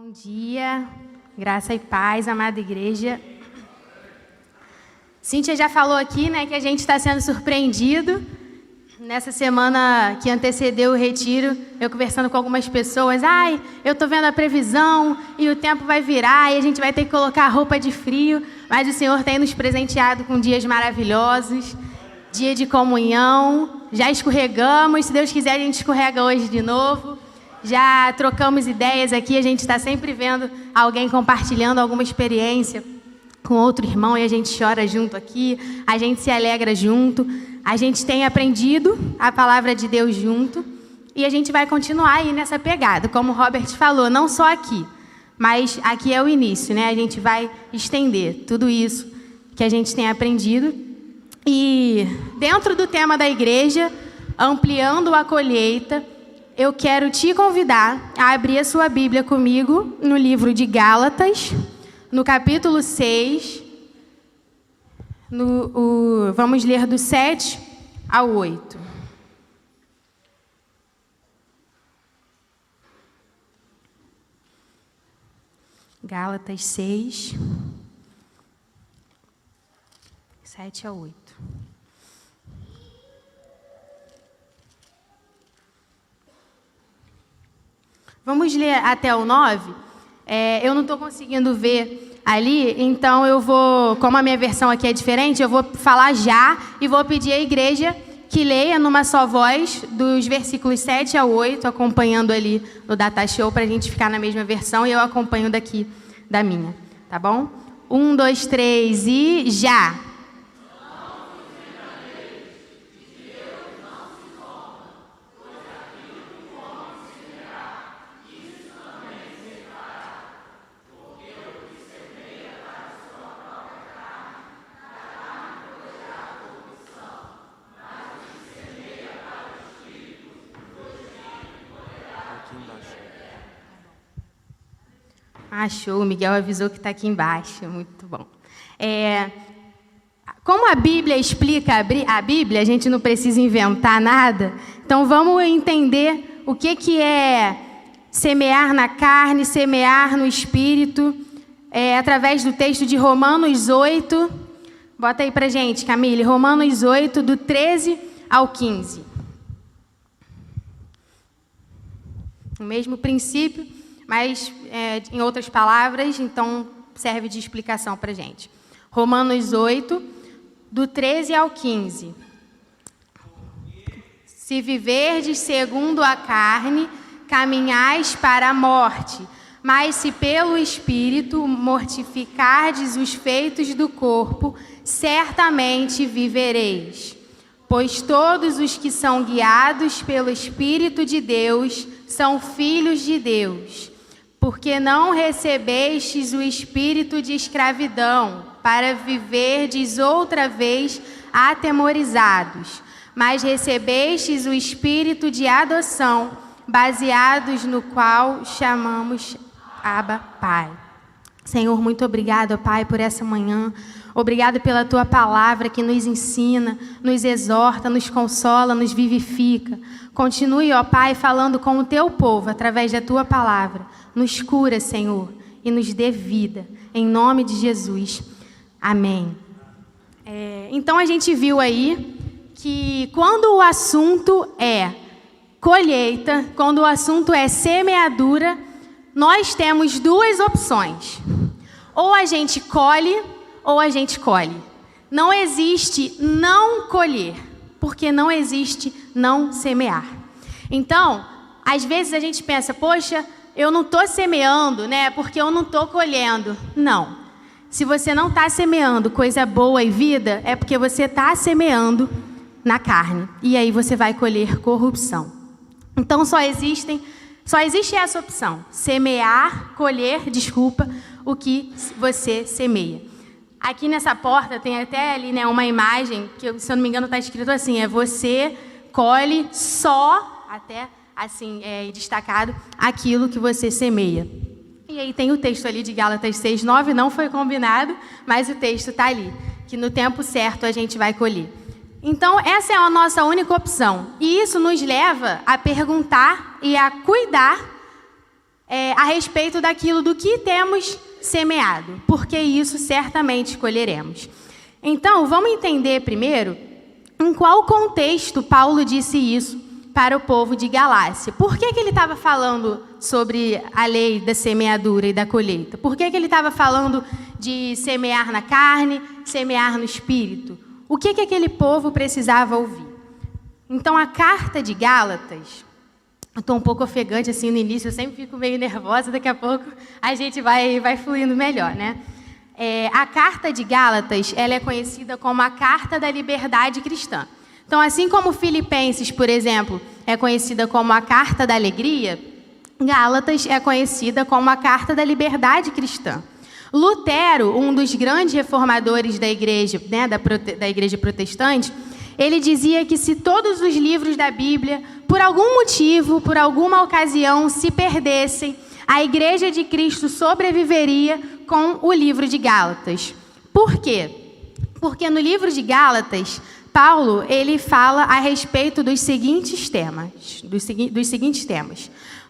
Bom dia, graça e paz, amada igreja. Cíntia já falou aqui, né, que a gente está sendo surpreendido. Nessa semana que antecedeu o retiro, eu conversando com algumas pessoas, eu estou vendo a previsão e o tempo vai virar e a gente vai ter que colocar roupa de frio, mas o Senhor tem nos presenteado com dias maravilhosos, dia de comunhão, já escorregamos, se Deus quiser a gente escorrega hoje de novo. Já trocamos ideias aqui, a gente está sempre vendo alguém compartilhando alguma experiência com outro irmão e a gente chora junto aqui, a gente se alegra junto, a gente tem aprendido a palavra de Deus junto e a gente vai continuar aí nessa pegada, como o Robert falou, não só aqui, mas aqui é o início, né? A gente vai estender tudo isso que a gente tem aprendido e dentro do tema da igreja, ampliando a colheita, eu quero te convidar a abrir a sua Bíblia comigo no livro de Gálatas, no capítulo 6, vamos ler do 7 ao 8. Gálatas 6, 7 ao 8. Vamos ler até o 9. Eu não estou conseguindo ver ali, então eu vou, como a minha versão aqui é diferente, eu vou falar já e vou pedir à igreja que leia numa só voz dos versículos 7 ao 8, acompanhando ali no Data Show, para a gente ficar na mesma versão e eu acompanho daqui da minha, tá bom? 1, 2, 3 e já! Show, o Miguel avisou que está aqui embaixo, muito bom. Como a Bíblia explica a Bíblia, a gente não precisa inventar nada, então vamos entender o que é semear na carne, semear no Espírito, através do texto de Romanos 8, bota aí pra gente, Camille, Romanos 8, do 13 ao 15. O mesmo princípio, mas em outras palavras, então serve de explicação para a gente. Romanos 8, do 13 ao 15. Se viverdes segundo a carne, caminhais para a morte, mas se pelo Espírito mortificardes os feitos do corpo, certamente vivereis. Pois todos os que são guiados pelo Espírito de Deus são filhos de Deus. Porque não recebestes o espírito de escravidão, para viverdes outra vez atemorizados, mas recebestes o espírito de adoção, baseados no qual chamamos Abba, Pai. Senhor, muito obrigado, Pai, por essa manhã. Obrigado pela Tua palavra que nos ensina, nos exorta, nos consola, nos vivifica. Continue, ó Pai, falando com o Teu povo através da Tua palavra. Nos cura, Senhor, e nos dê vida. Em nome de Jesus. Amém. Então, a gente viu aí que quando o assunto é colheita, quando o assunto é semeadura, nós temos duas opções. Ou a gente colhe, ou a gente colhe. Não existe não colher, porque não existe não semear. Então, às vezes a gente pensa, poxa, eu não estou semeando, né? Porque eu não estou colhendo. Não. Se você não está semeando coisa boa e vida, é porque você está semeando na carne. E aí você vai colher corrupção. Então só existe essa opção. Colher, o que você semeia. Aqui nessa porta tem até ali, né, uma imagem que, se eu não me engano, está escrito assim, você colhe só, até assim, destacado, aquilo que você semeia. E aí tem o texto ali de Gálatas 6, 9, não foi combinado, mas o texto está ali, que no tempo certo a gente vai colher. Então, essa é a nossa única opção. E isso nos leva a perguntar e a cuidar a respeito daquilo do que temos semeado, porque isso certamente colheremos. Então, vamos entender primeiro em qual contexto Paulo disse isso para o povo de Galácia. Por que ele estava falando sobre a lei da semeadura e da colheita? Por que ele estava falando de semear na carne, semear no espírito? O que aquele povo precisava ouvir? Então, a carta de Gálatas, eu estou um pouco ofegante assim no início, eu sempre fico meio nervosa, daqui a pouco a gente vai fluindo melhor, né? A carta de Gálatas, ela é conhecida como a carta da liberdade cristã. Então, assim como Filipenses, por exemplo, é conhecida como a carta da alegria, Gálatas é conhecida como a carta da liberdade cristã. Lutero, um dos grandes reformadores da igreja, né, da igreja protestante, ele dizia que se todos os livros da Bíblia, por algum motivo, por alguma ocasião, se perdessem, a igreja de Cristo sobreviveria com o livro de Gálatas. Por quê? Porque no livro de Gálatas, Paulo, ele fala a respeito dos seguintes temas.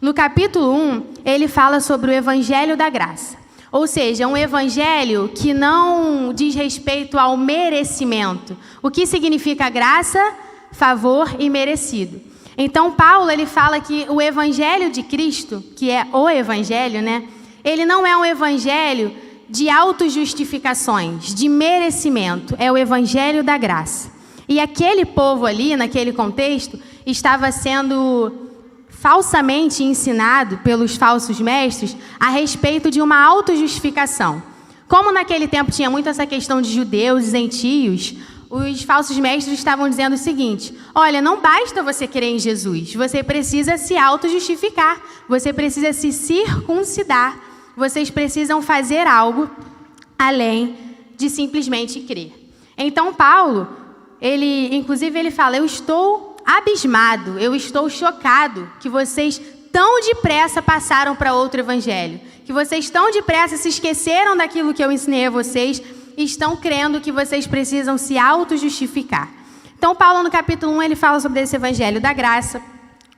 No capítulo 1, ele fala sobre o evangelho da graça. Ou seja, um evangelho que não diz respeito ao merecimento. O que significa graça, favor e merecido. Então, Paulo, ele fala que o evangelho de Cristo, que é o evangelho, né? Ele não é um evangelho de autojustificações, de merecimento. É o evangelho da graça. E aquele povo ali, naquele contexto, estava sendo falsamente ensinado pelos falsos mestres a respeito de uma autojustificação. Como naquele tempo tinha muito essa questão de judeus e gentios, os falsos mestres estavam dizendo o seguinte: olha, não basta você crer em Jesus, você precisa se autojustificar, você precisa se circuncidar, vocês precisam fazer algo além de simplesmente crer. Então Paulo, ele fala: eu estou abismado, eu estou chocado que vocês tão depressa passaram para outro evangelho, que vocês tão depressa se esqueceram daquilo que eu ensinei a vocês e estão crendo que vocês precisam se autojustificar. Então, Paulo, no capítulo 1, ele fala sobre esse evangelho da graça.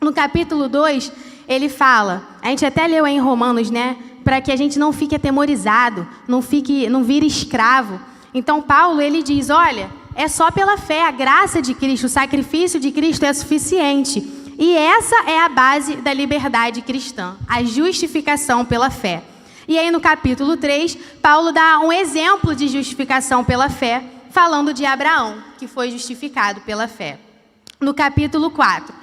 No capítulo 2, ele fala, a gente até leu aí em Romanos, né, para que a gente não fique atemorizado, não vire escravo. Então, Paulo, ele diz, olha, é só pela fé, a graça de Cristo, o sacrifício de Cristo é suficiente. E essa é a base da liberdade cristã, a justificação pela fé. E aí no capítulo 3, Paulo dá um exemplo de justificação pela fé, falando de Abraão, que foi justificado pela fé. No capítulo 4,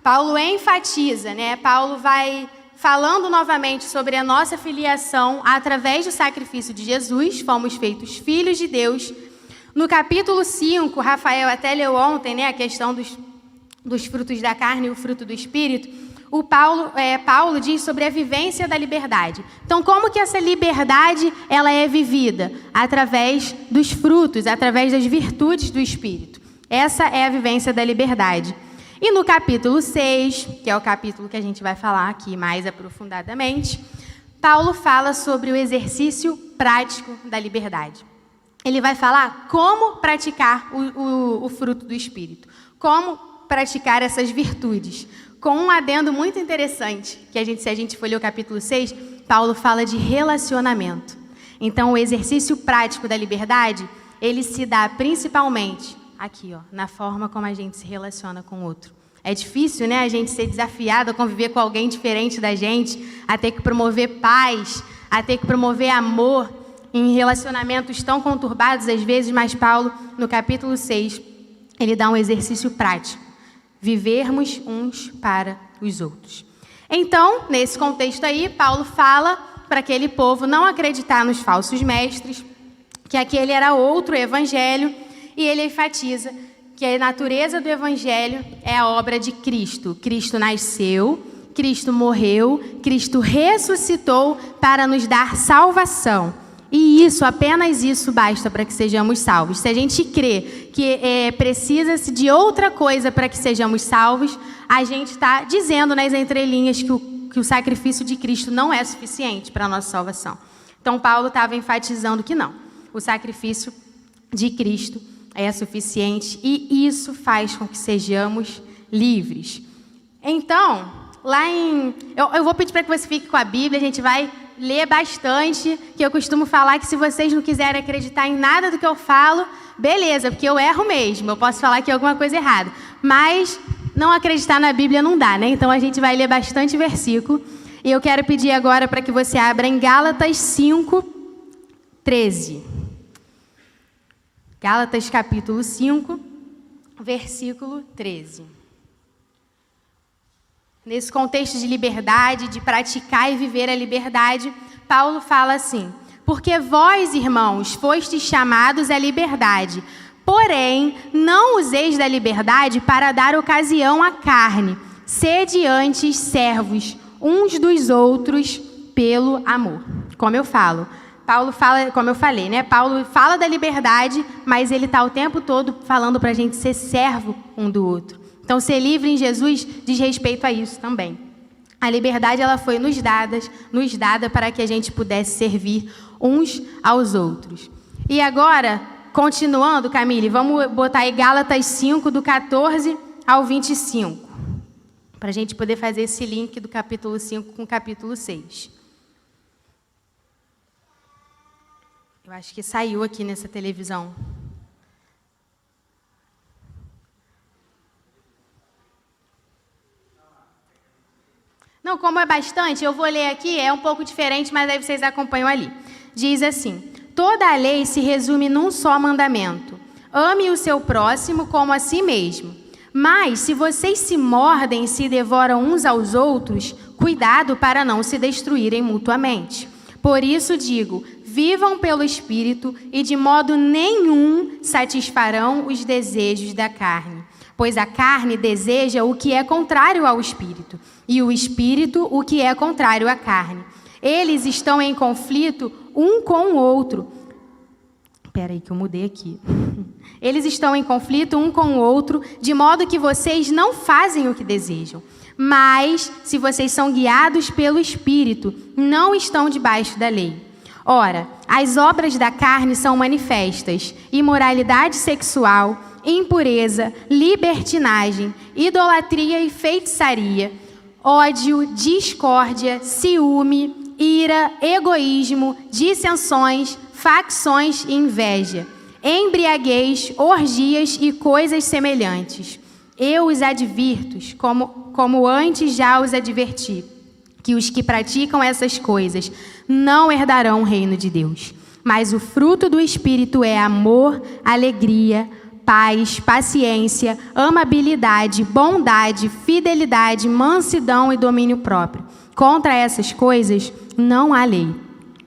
Paulo enfatiza, né? Paulo vai falando novamente sobre a nossa filiação através do sacrifício de Jesus, fomos feitos filhos de Deus. No capítulo 5, Rafael até leu ontem, né, a questão dos frutos da carne e o fruto do Espírito. Paulo diz sobre a vivência da liberdade. Então, como que essa liberdade ela é vivida? Através dos frutos, através das virtudes do Espírito. Essa é a vivência da liberdade. E no capítulo 6, que é o capítulo que a gente vai falar aqui mais aprofundadamente, Paulo fala sobre o exercício prático da liberdade. Ele vai falar como praticar o fruto do Espírito, como praticar essas virtudes, com um adendo muito interessante, que se a gente for ler o capítulo 6, Paulo fala de relacionamento. Então, o exercício prático da liberdade, ele se dá principalmente aqui, ó, na forma como a gente se relaciona com o outro. É difícil, né, a gente ser desafiado a conviver com alguém diferente da gente, a ter que promover paz, a ter que promover amor, em relacionamentos tão conturbados às vezes, mas Paulo, no capítulo 6, ele dá um exercício prático. Vivermos uns para os outros. Então, nesse contexto aí, Paulo fala para aquele povo não acreditar nos falsos mestres, que aquele era outro evangelho, e ele enfatiza que a natureza do evangelho é a obra de Cristo. Cristo nasceu, Cristo morreu, Cristo ressuscitou para nos dar salvação. E isso, apenas isso basta para que sejamos salvos. Se a gente crê que precisa-se de outra coisa para que sejamos salvos, a gente está dizendo nas entrelinhas que o sacrifício de Cristo não é suficiente para a nossa salvação. Então, Paulo estava enfatizando que não. O sacrifício de Cristo é suficiente e isso faz com que sejamos livres. Então, Eu vou pedir para que você fique com a Bíblia, a gente vai ler bastante, que eu costumo falar que se vocês não quiserem acreditar em nada do que eu falo, beleza, porque eu erro mesmo, eu posso falar que é alguma coisa errada. Mas não acreditar na Bíblia não dá, né? Então a gente vai ler bastante versículo. E eu quero pedir agora para que você abra em Gálatas 5:13. Gálatas capítulo 5, versículo 13. Nesse contexto de liberdade, de praticar e viver a liberdade, Paulo fala assim: porque vós, irmãos, fostes chamados à liberdade, porém, não useis da liberdade para dar ocasião à carne. Sede antes servos uns dos outros pelo amor. Como eu falo, Paulo fala, como eu falei, né? Paulo fala da liberdade, mas ele está o tempo todo falando para a gente ser servo um do outro. Então, ser livre em Jesus diz respeito a isso também. A liberdade ela foi nos dada para que a gente pudesse servir uns aos outros. E agora, continuando, Camille, vamos botar aí Gálatas 5, do 14 ao 25, para a gente poder fazer esse link do capítulo 5 com o capítulo 6. Eu acho que saiu aqui nessa televisão. Não, como é bastante, eu vou ler aqui, é um pouco diferente, mas aí vocês acompanham ali. Diz assim: toda a lei se resume num só mandamento: ame o seu próximo como a si mesmo. Mas, se vocês se mordem e se devoram uns aos outros, cuidado para não se destruírem mutuamente. Por isso digo, vivam pelo Espírito e de modo nenhum satisfarão os desejos da carne. Pois a carne deseja o que é contrário ao Espírito, e o Espírito o que é contrário à carne. Eles estão em conflito um com o outro. Espera aí que eu mudei aqui. Eles estão em conflito um com o outro, de modo que vocês não fazem o que desejam. Mas, se vocês são guiados pelo Espírito, não estão debaixo da lei. Ora, as obras da carne são manifestas: imoralidade sexual, impureza, libertinagem, idolatria e feitiçaria, ódio, discórdia, ciúme, ira, egoísmo, dissensões, facções e inveja, embriaguez, orgias e coisas semelhantes. Eu os advirto, como antes já os adverti, que os que praticam essas coisas não herdarão o reino de Deus. Mas o fruto do Espírito é amor, alegria, paz, paciência, amabilidade, bondade, fidelidade, mansidão e domínio próprio. Contra essas coisas não há lei.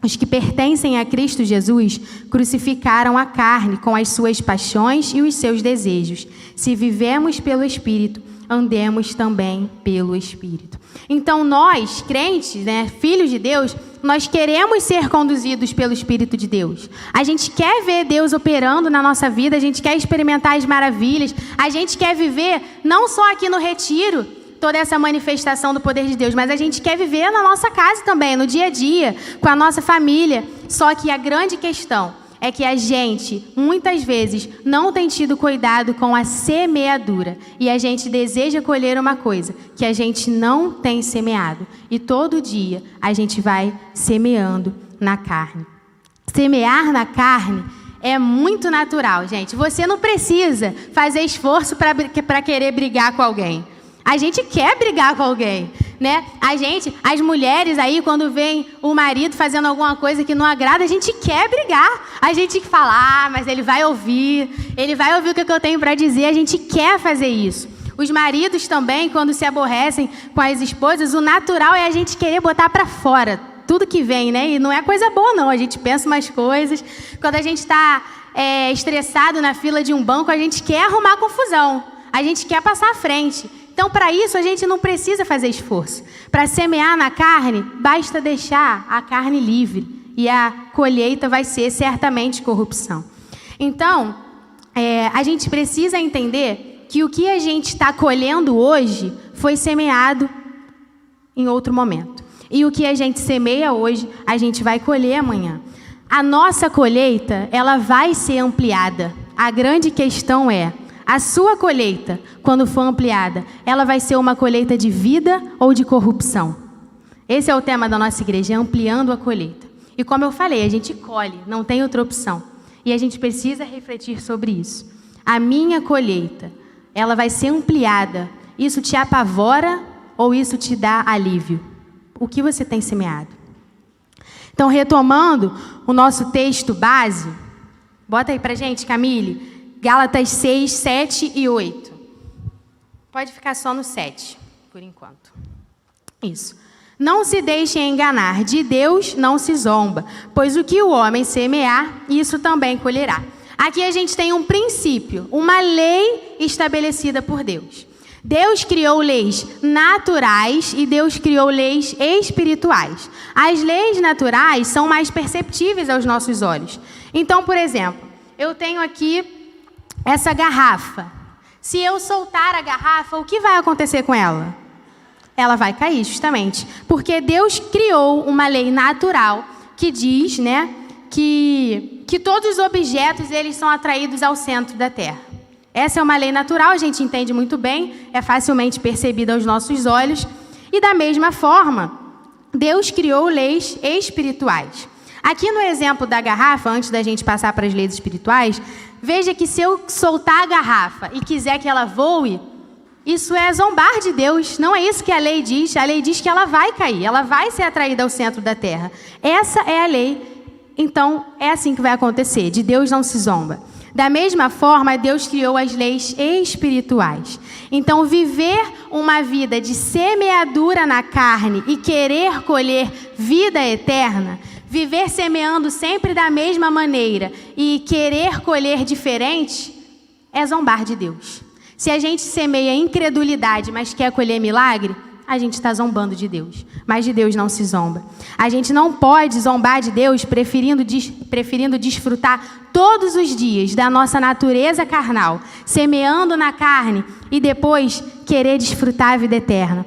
Os que pertencem a Cristo Jesus crucificaram a carne com as suas paixões e os seus desejos. Se vivemos pelo Espírito, andemos também pelo Espírito. Então nós, crentes, né, filhos de Deus, nós queremos ser conduzidos pelo Espírito de Deus. A gente quer ver Deus operando na nossa vida, a gente quer experimentar as maravilhas, a gente quer viver não só aqui no retiro, toda essa manifestação do poder de Deus, mas a gente quer viver na nossa casa também, no dia a dia, com a nossa família. Só que a grande questão é que a gente, muitas vezes, não tem tido cuidado com a semeadura. E a gente deseja colher uma coisa que a gente não tem semeado. E todo dia a gente vai semeando na carne. Semear na carne é muito natural, gente. Você não precisa fazer esforço para querer brigar com alguém. A gente quer brigar com alguém, né? As mulheres aí, quando vem o marido fazendo alguma coisa que não agrada, a gente quer brigar. A gente fala, mas ele vai ouvir o que eu tenho para dizer. A gente quer fazer isso. Os maridos também, quando se aborrecem com as esposas, o natural é a gente querer botar para fora tudo que vem, né? E não é coisa boa, não. A gente pensa umas coisas. Quando a gente está estressado na fila de um banco, a gente quer arrumar confusão. A gente quer passar à frente. Então, para isso, a gente não precisa fazer esforço. Para semear na carne, basta deixar a carne livre. E a colheita vai ser certamente corrupção. Então, a gente precisa entender que o que a gente está colhendo hoje foi semeado em outro momento. E o que a gente semeia hoje, a gente vai colher amanhã. A nossa colheita, ela vai ser ampliada. A grande questão é: A sua colheita, quando for ampliada, ela vai ser uma colheita de vida ou de corrupção? Esse é o tema da nossa igreja, ampliando a colheita. E como eu falei, a gente colhe, não tem outra opção. E a gente precisa refletir sobre isso. A minha colheita, ela vai ser ampliada. Isso te apavora ou isso te dá alívio? O que você tem semeado? Então, retomando o nosso texto base, bota aí pra gente, Camille, Gálatas 6, 7 e 8. Pode ficar só no 7, por enquanto. Isso. Não se deixem enganar, de Deus não se zomba, pois o que o homem semear, isso também colherá. Aqui a gente tem um princípio, uma lei estabelecida por Deus. Deus criou leis naturais e Deus criou leis espirituais. As leis naturais são mais perceptíveis aos nossos olhos. Então, por exemplo, eu tenho aqui essa garrafa. Se eu soltar a garrafa, o que vai acontecer com ela? Ela vai cair, justamente. Porque Deus criou uma lei natural que diz, que todos os objetos eles são atraídos ao centro da Terra. Essa é uma lei natural, a gente entende muito bem, é facilmente percebida aos nossos olhos. E da mesma forma, Deus criou leis espirituais. Aqui no exemplo da garrafa, antes da gente passar para as leis espirituais, veja que se eu soltar a garrafa e quiser que ela voe, isso é zombar de Deus. Não é isso que a lei diz. A lei diz que ela vai cair, ela vai ser atraída ao centro da terra. Essa é a lei. Então, é assim que vai acontecer. De Deus não se zomba. Da mesma forma, Deus criou as leis espirituais. Então, viver uma vida de semeadura na carne e querer colher vida eterna, viver semeando sempre da mesma maneira e querer colher diferente, é zombar de Deus. Se a gente semeia incredulidade, mas quer colher milagre, a gente está zombando de Deus. Mas de Deus não se zomba. A gente não pode zombar de Deus preferindo desfrutar todos os dias da nossa natureza carnal, semeando na carne e depois querer desfrutar a vida eterna.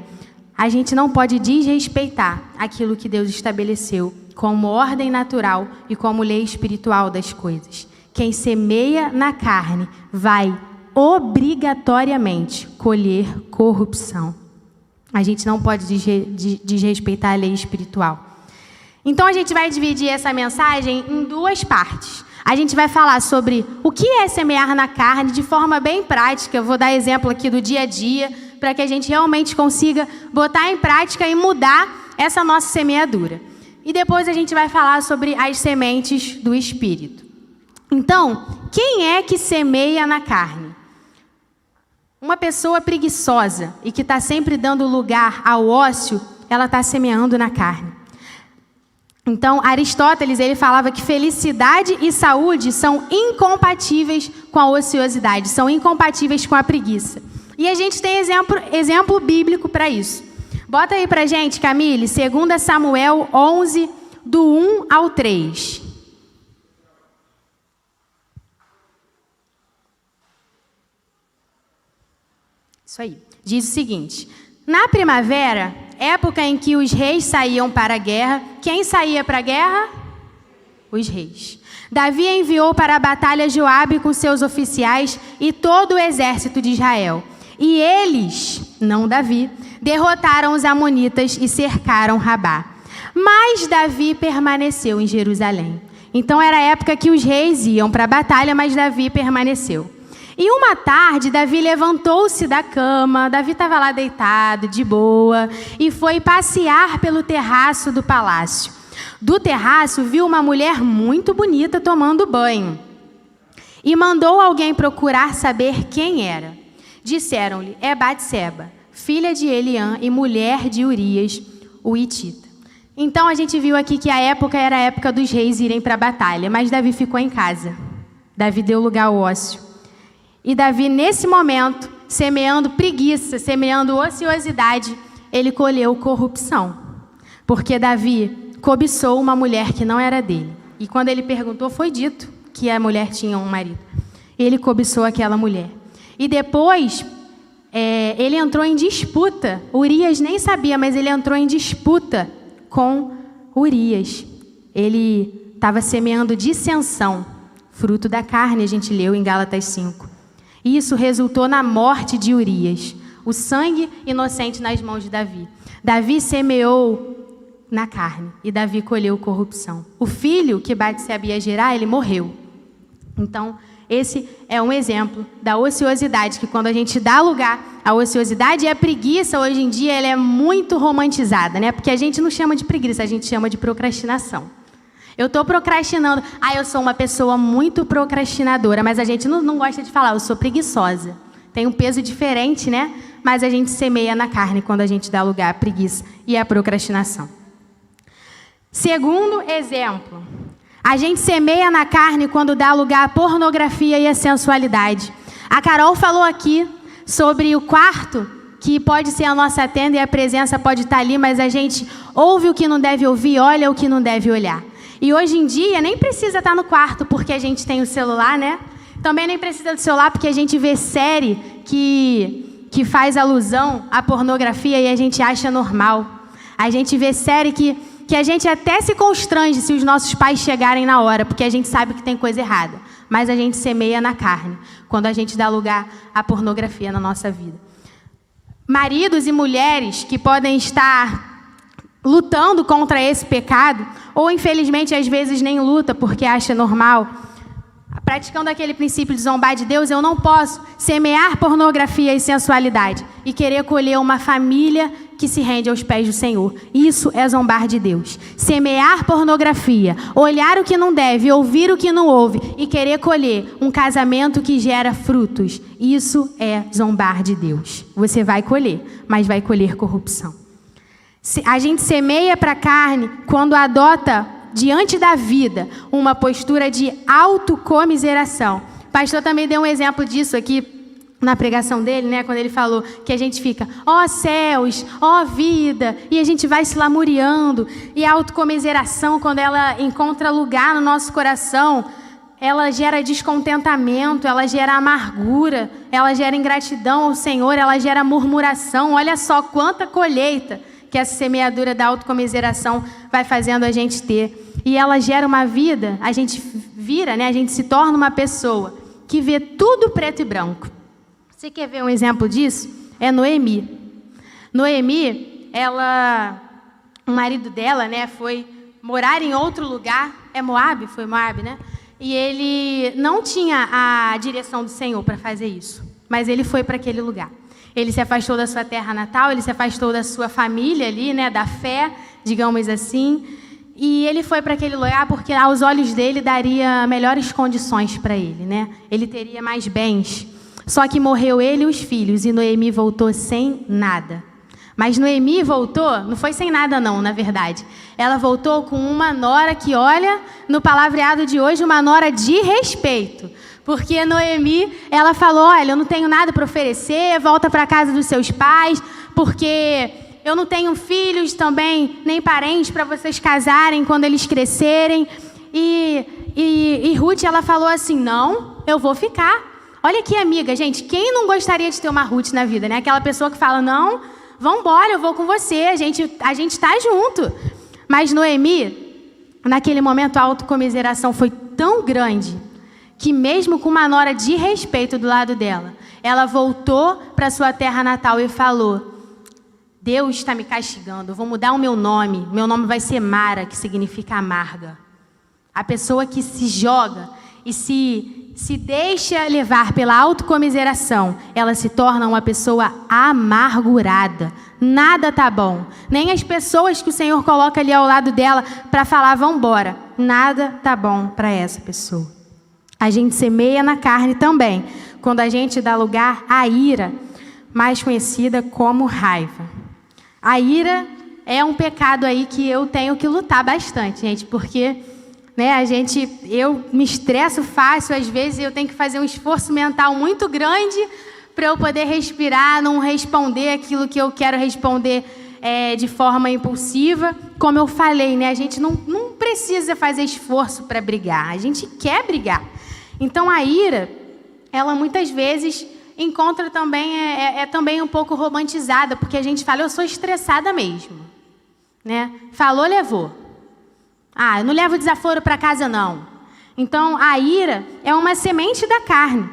A gente não pode desrespeitar aquilo que Deus estabeleceu como ordem natural e como lei espiritual das coisas. Quem semeia na carne vai obrigatoriamente colher corrupção. A gente não pode desrespeitar a lei espiritual. Então, a gente vai dividir essa mensagem em duas partes. A gente vai falar sobre o que é semear na carne de forma bem prática. Eu vou dar exemplo aqui do dia a dia, para que a gente realmente consiga botar em prática e mudar essa nossa semeadura. E depois a gente vai falar sobre as sementes do Espírito. Então, quem é que semeia na carne? Uma pessoa preguiçosa e que está sempre dando lugar ao ócio, ela está semeando na carne. Então, Aristóteles ele falava que felicidade e saúde são incompatíveis com a ociosidade, são incompatíveis com a preguiça. E a gente tem exemplo bíblico para isso. Bota aí para a gente, Camille, 2 Samuel 11, do 1 ao 3. Isso aí. Diz o seguinte: na primavera, época em que os reis saíam para a guerra, quem saía para a guerra? Os reis. Davi enviou para a batalha Joabe com seus oficiais e todo o exército de Israel. E eles, não Davi, derrotaram os amonitas e cercaram Rabá. Mas Davi permaneceu em Jerusalém. Então era a época que os reis iam para a batalha, mas Davi permaneceu. E uma tarde, Davi levantou-se da cama, Davi estava lá deitado, de boa, e foi passear pelo terraço do palácio. Do terraço, viu uma mulher muito bonita tomando banho. E mandou alguém procurar saber quem era. Disseram-lhe, é Batseba, filha de Eliã e mulher de Urias, o Hitita. Então a gente viu aqui que a época era a época dos reis irem para a batalha, mas Davi ficou em casa. Davi deu lugar ao ócio. E Davi, nesse momento, semeando preguiça, semeando ociosidade, ele colheu corrupção. Porque Davi cobiçou uma mulher que não era dele. E quando ele perguntou, foi dito que a mulher tinha um marido. Ele cobiçou aquela mulher. E depois, ele entrou em disputa. Urias nem sabia, mas ele entrou em disputa com Urias. Ele estava semeando dissensão, fruto da carne, a gente leu em Gálatas 5. E isso resultou na morte de Urias, o sangue inocente nas mãos de Davi. Davi semeou na carne e Davi colheu corrupção. O filho que Batseba ia gerar, ele morreu. Então, esse é um exemplo da ociosidade, que quando a gente dá lugar à ociosidade, e a preguiça, hoje em dia, ela é muito romantizada, né? Porque a gente não chama de preguiça, a gente chama de procrastinação. Eu estou procrastinando. Eu sou uma pessoa muito procrastinadora, mas a gente não gosta de falar, eu sou preguiçosa. Tem um peso diferente, né? Mas a gente semeia na carne quando a gente dá lugar à preguiça e à procrastinação. Segundo exemplo, a gente semeia na carne quando dá lugar à pornografia e à sensualidade. A Carol falou aqui sobre o quarto, que pode ser a nossa tenda e a presença pode estar ali, mas a gente ouve o que não deve ouvir, olha o que não deve olhar. E hoje em dia nem precisa estar no quarto porque a gente tem o celular, né? Também nem precisa do celular porque a gente vê série que faz alusão à pornografia e a gente acha normal. A gente vê série que a gente até se constrange se os nossos pais chegarem na hora, porque a gente sabe que tem coisa errada. Mas a gente semeia na carne, quando a gente dá lugar à pornografia na nossa vida. Maridos e mulheres que podem estar lutando contra esse pecado, ou infelizmente às vezes nem luta porque acha normal, praticando aquele princípio de zombar de Deus, eu não posso semear pornografia e sensualidade e querer colher uma família que se rende aos pés do Senhor. Isso é zombar de Deus. Semear pornografia, olhar o que não deve, ouvir o que não ouve e querer colher um casamento que gera frutos. Isso é zombar de Deus. Você vai colher, mas vai colher corrupção. A gente semeia para a carne quando adota, diante da vida, uma postura de autocomiseração. O pastor também deu um exemplo disso aqui na pregação dele, né, quando ele falou que a gente fica, ó céus, ó vida, e a gente vai se lamuriando. E a autocomiseração, quando ela encontra lugar no nosso coração, ela gera descontentamento, ela gera amargura, ela gera ingratidão ao Senhor, ela gera murmuração. Olha só quanta colheita que essa semeadura da autocomiseração vai fazendo a gente ter. E ela gera uma vida, a gente vira, né, a gente se torna uma pessoa que vê tudo preto e branco. Você quer ver um exemplo disso? É Noemi. Noemi, o marido dela, né, foi morar em outro lugar. É Moabe? Foi Moabe, né? E ele não tinha a direção do Senhor para fazer isso. Mas ele foi para aquele lugar. Ele se afastou da sua terra natal, ele se afastou da sua família ali, né, da fé, digamos assim. E ele foi para aquele lugar porque aos olhos dele daria melhores condições para ele, né? Ele teria mais bens. Só que morreu ele e os filhos, e Noemi voltou sem nada. Mas Noemi voltou, não foi sem nada não, na verdade. Ela voltou com uma nora que, olha, no palavreado de hoje, uma nora de respeito. Porque Noemi, ela falou, olha, eu não tenho nada para oferecer, volta para a casa dos seus pais, porque eu não tenho filhos também, nem parentes para vocês casarem quando eles crescerem. E Ruth, ela falou assim, não, eu vou ficar. Olha que amiga, gente, quem não gostaria de ter uma Ruth na vida, né? Aquela pessoa que fala, não, vambora, eu vou com você, a gente tá junto. Mas Noemi, naquele momento a autocomiseração foi tão grande, que mesmo com uma nora de respeito do lado dela, ela voltou para sua terra natal e falou, Deus está me castigando, eu vou mudar o meu nome vai ser Mara, que significa amarga. A pessoa que se joga e se deixa levar pela autocomiseração, ela se torna uma pessoa amargurada. Nada tá bom. Nem as pessoas que o Senhor coloca ali ao lado dela para falar, vão embora. Nada tá bom para essa pessoa. A gente semeia na carne também, quando a gente dá lugar à ira, mais conhecida como raiva. A ira é um pecado aí que eu tenho que lutar bastante, gente, porque... né, eu me estresso fácil, às vezes eu tenho que fazer um esforço mental muito grande para eu poder respirar, não responder aquilo que eu quero responder de forma impulsiva. Como eu falei, né, a gente não precisa fazer esforço para brigar, a gente quer brigar. Então a ira, ela muitas vezes encontra também, também um pouco romantizada, porque a gente fala, eu sou estressada mesmo, né? Falou, levou. Eu não levo desaforo para casa, não. Então, a ira é uma semente da carne.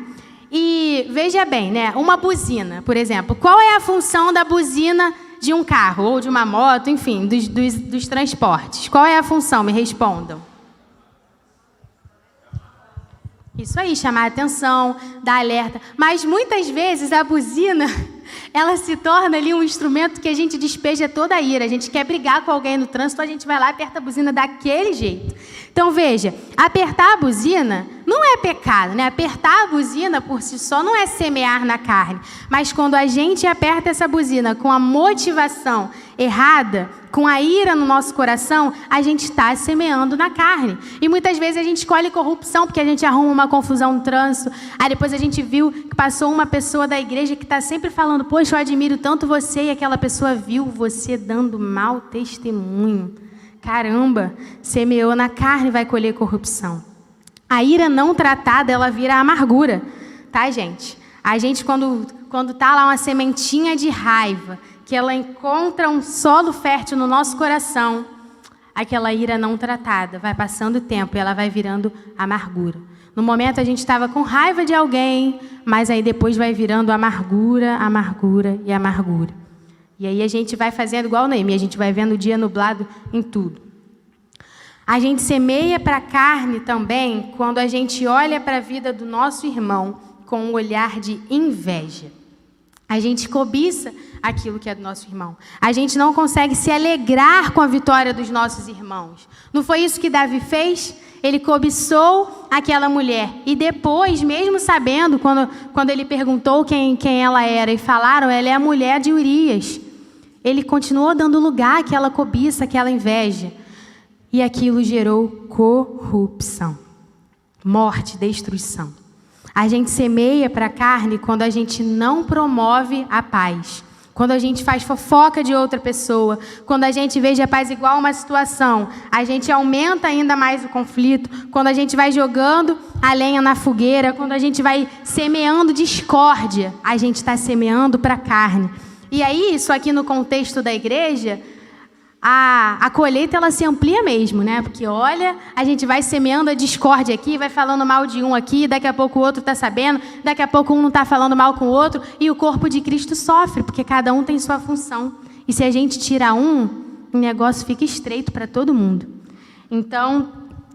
E veja bem, né? Uma buzina, por exemplo. Qual é a função da buzina de um carro ou de uma moto, enfim, dos transportes? Qual é a função? Me respondam. Isso aí, chamar a atenção, dar alerta. Mas muitas vezes a buzina, ela se torna ali um instrumento que a gente despeja toda a ira. A gente quer brigar com alguém no trânsito, a gente vai lá e aperta a buzina daquele jeito. Então veja, apertar a buzina não é pecado, né? Apertar a buzina por si só não é semear na carne. Mas quando a gente aperta essa buzina com a motivação errada, com a ira no nosso coração, a gente está semeando na carne. E muitas vezes a gente escolhe corrupção porque a gente arruma uma confusão no trânsito. Aí depois a gente viu que passou uma pessoa da igreja que está sempre falando: poxa, eu admiro tanto você, e aquela pessoa viu você dando mau testemunho. Caramba, semeou na carne e vai colher corrupção. A ira não tratada, ela vira amargura, tá, gente? A gente, quando tá lá uma sementinha de raiva, que ela encontra um solo fértil no nosso coração, aquela ira não tratada vai passando o tempo e ela vai virando amargura. No momento a gente estava com raiva de alguém, mas aí depois vai virando amargura, amargura e amargura. E aí a gente vai fazendo igual Noemi, a gente vai vendo o dia nublado em tudo. A gente semeia para a carne também quando a gente olha para a vida do nosso irmão com um olhar de inveja. A gente cobiça aquilo que é do nosso irmão. A gente não consegue se alegrar com a vitória dos nossos irmãos. Não foi isso que Davi fez? Ele cobiçou aquela mulher. E depois, mesmo sabendo, quando ele perguntou quem ela era e falaram, ela é a mulher de Urias, ele continuou dando lugar àquela cobiça, àquela inveja. E aquilo gerou corrupção, morte, destruição. A gente semeia para a carne quando a gente não promove a paz. Quando a gente faz fofoca de outra pessoa, quando a gente vê a paz igual uma situação, a gente aumenta ainda mais o conflito, quando a gente vai jogando a lenha na fogueira, quando a gente vai semeando discórdia, a gente está semeando para a carne. E aí, isso aqui no contexto da igreja, a colheita ela se amplia mesmo, né? Porque olha, a gente vai semeando a discórdia aqui, vai falando mal de um aqui, daqui a pouco o outro está sabendo, daqui a pouco um não está falando mal com o outro, e o corpo de Cristo sofre, porque cada um tem sua função. E se a gente tira um, o negócio fica estreito para todo mundo. Então,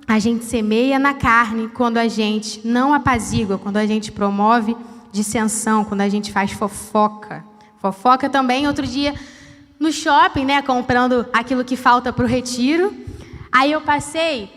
a gente semeia na carne quando a gente não apazigua, quando a gente promove dissensão, quando a gente faz fofoca. Fofoca também, outro dia, no shopping, né, comprando aquilo que falta para o retiro. Aí eu passei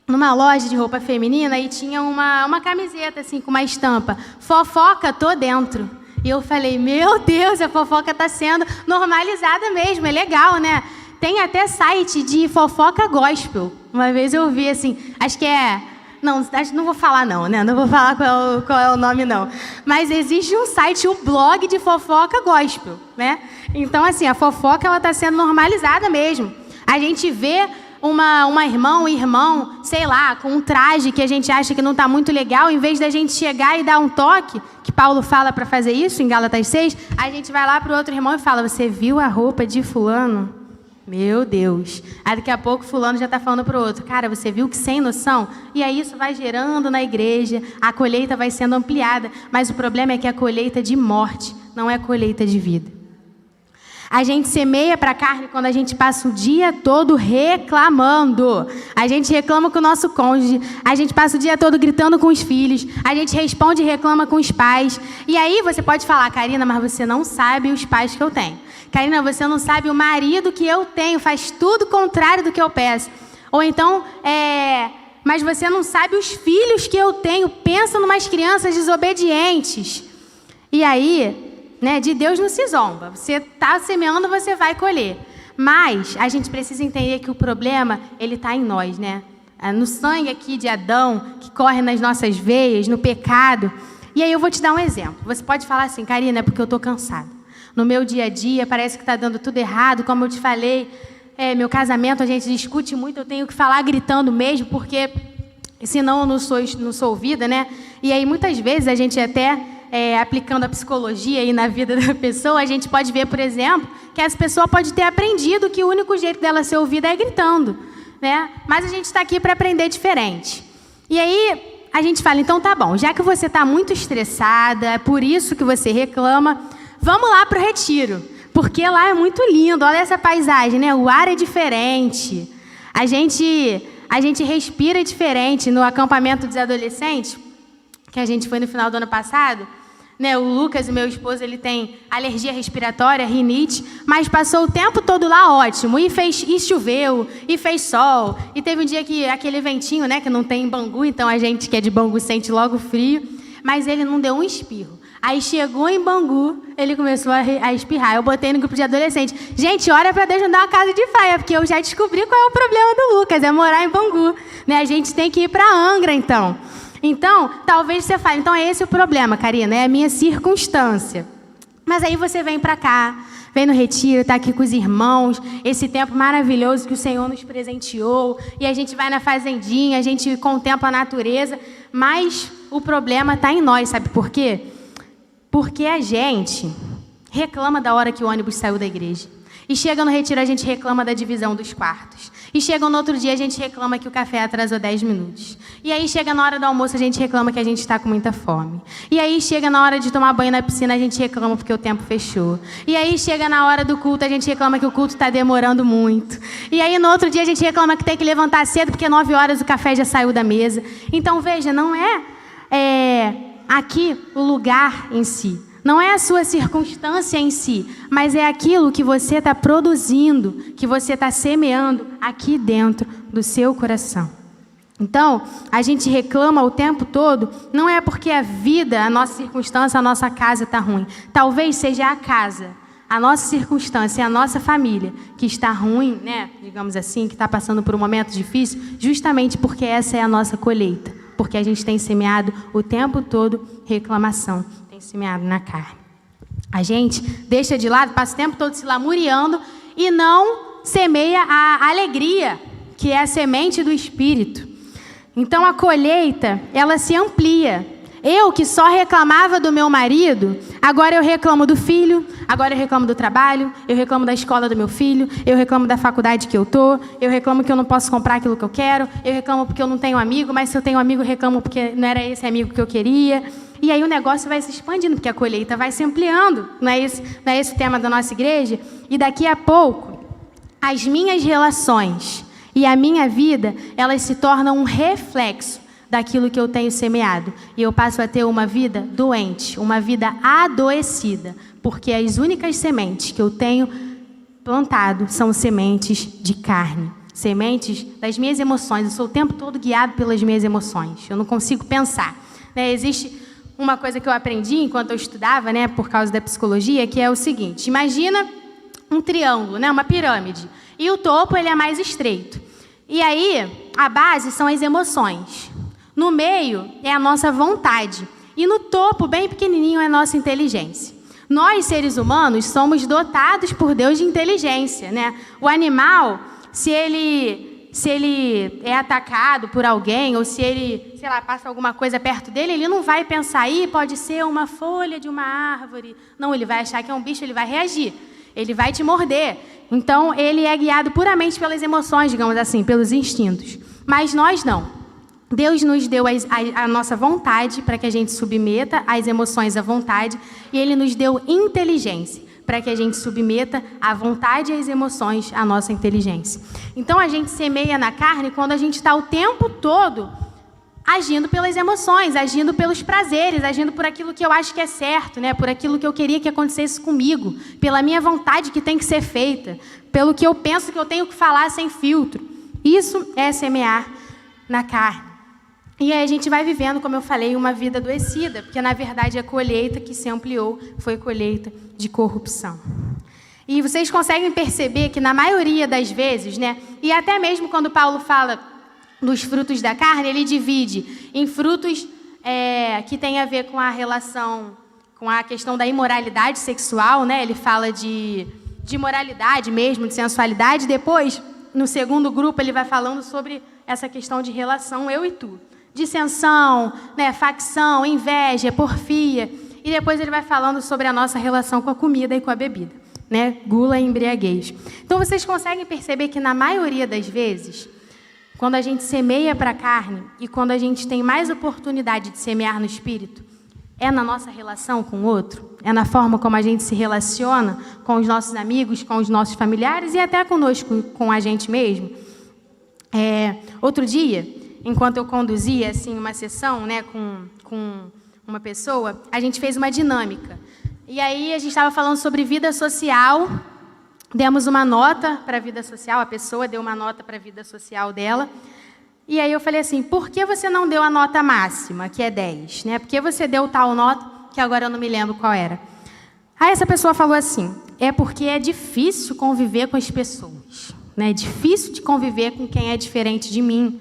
numa loja de roupa feminina e tinha uma camiseta assim com uma estampa: fofoca, tô dentro. E eu falei: meu Deus, a fofoca está sendo normalizada mesmo, é legal, né? Tem até site de fofoca gospel. Uma vez eu vi assim, acho que é... Não vou falar não, né? Não vou falar qual é o nome não. Mas existe um site, um blog de fofoca gospel, né? Então, assim, a fofoca ela está sendo normalizada mesmo. A gente vê uma irmã, um irmão, sei lá, com um traje que a gente acha que não está muito legal, em vez da gente chegar e dar um toque, que Paulo fala para fazer isso em Gálatas 6, a gente vai lá para o outro irmão e fala: você viu a roupa de fulano? Meu Deus. Aí daqui a pouco fulano já está falando para o outro: cara, você viu que sem noção? E aí isso vai gerando na igreja, a colheita vai sendo ampliada. Mas o problema é que é a colheita de morte, não é colheita de vida. A gente semeia para a carne quando a gente passa o dia todo reclamando. A gente reclama com o nosso cônjuge, a gente passa o dia todo gritando com os filhos, a gente responde e reclama com os pais. E aí você pode falar: Karina, mas você não sabe os pais que eu tenho. Karina, você não sabe o marido que eu tenho, faz tudo contrário do que eu peço. Ou então, mas você não sabe os filhos que eu tenho, pensa em umas crianças desobedientes. E aí, né, de Deus não se zomba. Você está semeando, você vai colher. Mas a gente precisa entender que o problema, ele está em nós, né? No sangue aqui de Adão, que corre nas nossas veias, no pecado. E aí eu vou te dar um exemplo. Você pode falar assim: Karina, é porque eu estou cansada. No meu dia a dia, parece que está dando tudo errado. Como eu te falei, meu casamento, a gente discute muito, eu tenho que falar gritando mesmo, porque senão eu não sou ouvida, né? E aí, muitas vezes, a gente até, aplicando a psicologia aí na vida da pessoa, a gente pode ver, por exemplo, que essa pessoa pode ter aprendido que o único jeito dela ser ouvida é gritando, né? Mas a gente está aqui para aprender diferente. E aí, a gente fala, então tá bom, já que você está muito estressada, é por isso que você reclama, vamos lá para o retiro, porque lá é muito lindo, olha essa paisagem, né? O ar é diferente, a gente respira diferente. No acampamento dos adolescentes, que a gente foi no final do ano passado, né, o Lucas, o meu esposo, ele tem alergia respiratória, rinite, mas passou o tempo todo lá ótimo, e choveu, e fez sol, e teve um dia que aquele ventinho, né, que não tem em Bangu, então a gente que é de Bangu sente logo frio, mas ele não deu um espirro. Aí chegou em Bangu, ele começou a espirrar. Eu botei no grupo de adolescentes. Gente, ora para Deus não dar uma casa de praia, porque eu já descobri qual é o problema do Lucas, é morar em Bangu. Né? A gente tem que ir para Angra, então. Então, talvez você fale, então é esse o problema, Karina, é a minha circunstância. Mas aí você vem para cá, vem no retiro, está aqui com os irmãos, esse tempo maravilhoso que o Senhor nos presenteou, e a gente vai na fazendinha, a gente contempla a natureza, mas o problema está em nós, sabe por quê? Porque a gente reclama da hora que o ônibus saiu da igreja. E chega no retiro, a gente reclama da divisão dos quartos. E chega no outro dia, a gente reclama que o café atrasou 10 minutos. E aí chega na hora do almoço, a gente reclama que a gente está com muita fome. E aí chega na hora de tomar banho na piscina, a gente reclama porque o tempo fechou. E aí chega na hora do culto, a gente reclama que o culto está demorando muito. E aí no outro dia, a gente reclama que tem que levantar cedo porque 9 horas o café já saiu da mesa. Então veja, não é aqui o lugar em si. Não é a sua circunstância em si, mas é aquilo que você está produzindo, que você está semeando aqui dentro do seu coração. Então, a gente reclama o tempo todo, não é porque a vida, a nossa circunstância, a nossa casa está ruim. Talvez seja a casa, a nossa circunstância, a nossa família que está ruim, né? Digamos assim, que está passando por um momento difícil, justamente porque essa é a nossa colheita. Porque a gente tem semeado o tempo todo reclamação, tem semeado na carne. A gente deixa de lado, passa o tempo todo se lamuriando e não semeia a alegria, que é a semente do Espírito. Então a colheita, ela se amplia. Eu que só reclamava do meu marido, agora eu reclamo do filho, agora eu reclamo do trabalho, eu reclamo da escola do meu filho, eu reclamo da faculdade que eu eu reclamo que eu não posso comprar aquilo que eu quero, eu reclamo porque eu não tenho amigo, mas se eu tenho amigo, eu reclamo porque não era esse amigo que eu queria. E aí o negócio vai se expandindo, porque a colheita vai se ampliando. Não é esse o tema da nossa igreja? E daqui a pouco, as minhas relações e a minha vida, elas se tornam um reflexo daquilo que eu tenho semeado. E eu passo a ter uma vida doente, uma vida adoecida, porque as únicas sementes que eu tenho plantado são sementes de carne, sementes das minhas emoções. Eu sou o tempo todo guiado pelas minhas emoções. Eu não consigo pensar. Né? Existe uma coisa que eu aprendi enquanto eu estudava, né, por causa da psicologia, que é o seguinte: imagina um triângulo, né, uma pirâmide, e o topo ele é mais estreito. E aí, a base são as emoções. No meio é a nossa vontade. E no topo, bem pequenininho, é a nossa inteligência. Nós, seres humanos, somos dotados por Deus de inteligência, né? O animal, se ele é atacado por alguém, ou se ele, sei lá, passa alguma coisa perto dele, ele não vai pensar, aí pode ser uma folha de uma árvore. Não, ele vai achar que é um bicho, ele vai reagir. Ele vai te morder. Então, ele é guiado puramente pelas emoções, digamos assim, pelos instintos. Mas nós não. Deus nos deu a nossa vontade para que a gente submeta as emoções à vontade, e Ele nos deu inteligência para que a gente submeta a vontade e as emoções à nossa inteligência. Então, a gente semeia na carne quando a gente está o tempo todo agindo pelas emoções, agindo pelos prazeres, agindo por aquilo que eu acho que é certo, né? Por aquilo que eu queria que acontecesse comigo, pela minha vontade que tem que ser feita, pelo que eu penso que eu tenho que falar sem filtro. Isso é semear na carne. E aí a gente vai vivendo, como eu falei, uma vida adoecida, porque na verdade a colheita que se ampliou foi colheita de corrupção. E vocês conseguem perceber que na maioria das vezes, né, e até mesmo quando Paulo fala dos frutos da carne, ele divide em frutos que tem a ver com a relação, com a questão da imoralidade sexual, né? Ele fala de moralidade mesmo, de sensualidade. Depois, no segundo grupo, ele vai falando sobre essa questão de relação eu e tu. Dissensão, né, facção, inveja, porfia. E depois ele vai falando sobre a nossa relação com a comida e com a bebida, né? Gula e embriaguez. Então, vocês conseguem perceber que, na maioria das vezes, quando a gente semeia para a carne e quando a gente tem mais oportunidade de semear no espírito, é na nossa relação com o outro, é na forma como a gente se relaciona com os nossos amigos, com os nossos familiares e até conosco, com a gente mesmo. Outro dia, enquanto eu conduzia assim, uma sessão, né, com uma pessoa, a gente fez uma dinâmica. E aí a gente estava falando sobre vida social, demos uma nota para a vida social, a pessoa deu uma nota para a vida social dela. E aí eu falei assim, por que você não deu a nota máxima, que é 10? Né? Por que você deu tal nota, que agora eu não me lembro qual era? Aí essa pessoa falou assim, é porque é difícil conviver com as pessoas. Né? É difícil de conviver com quem é diferente de mim.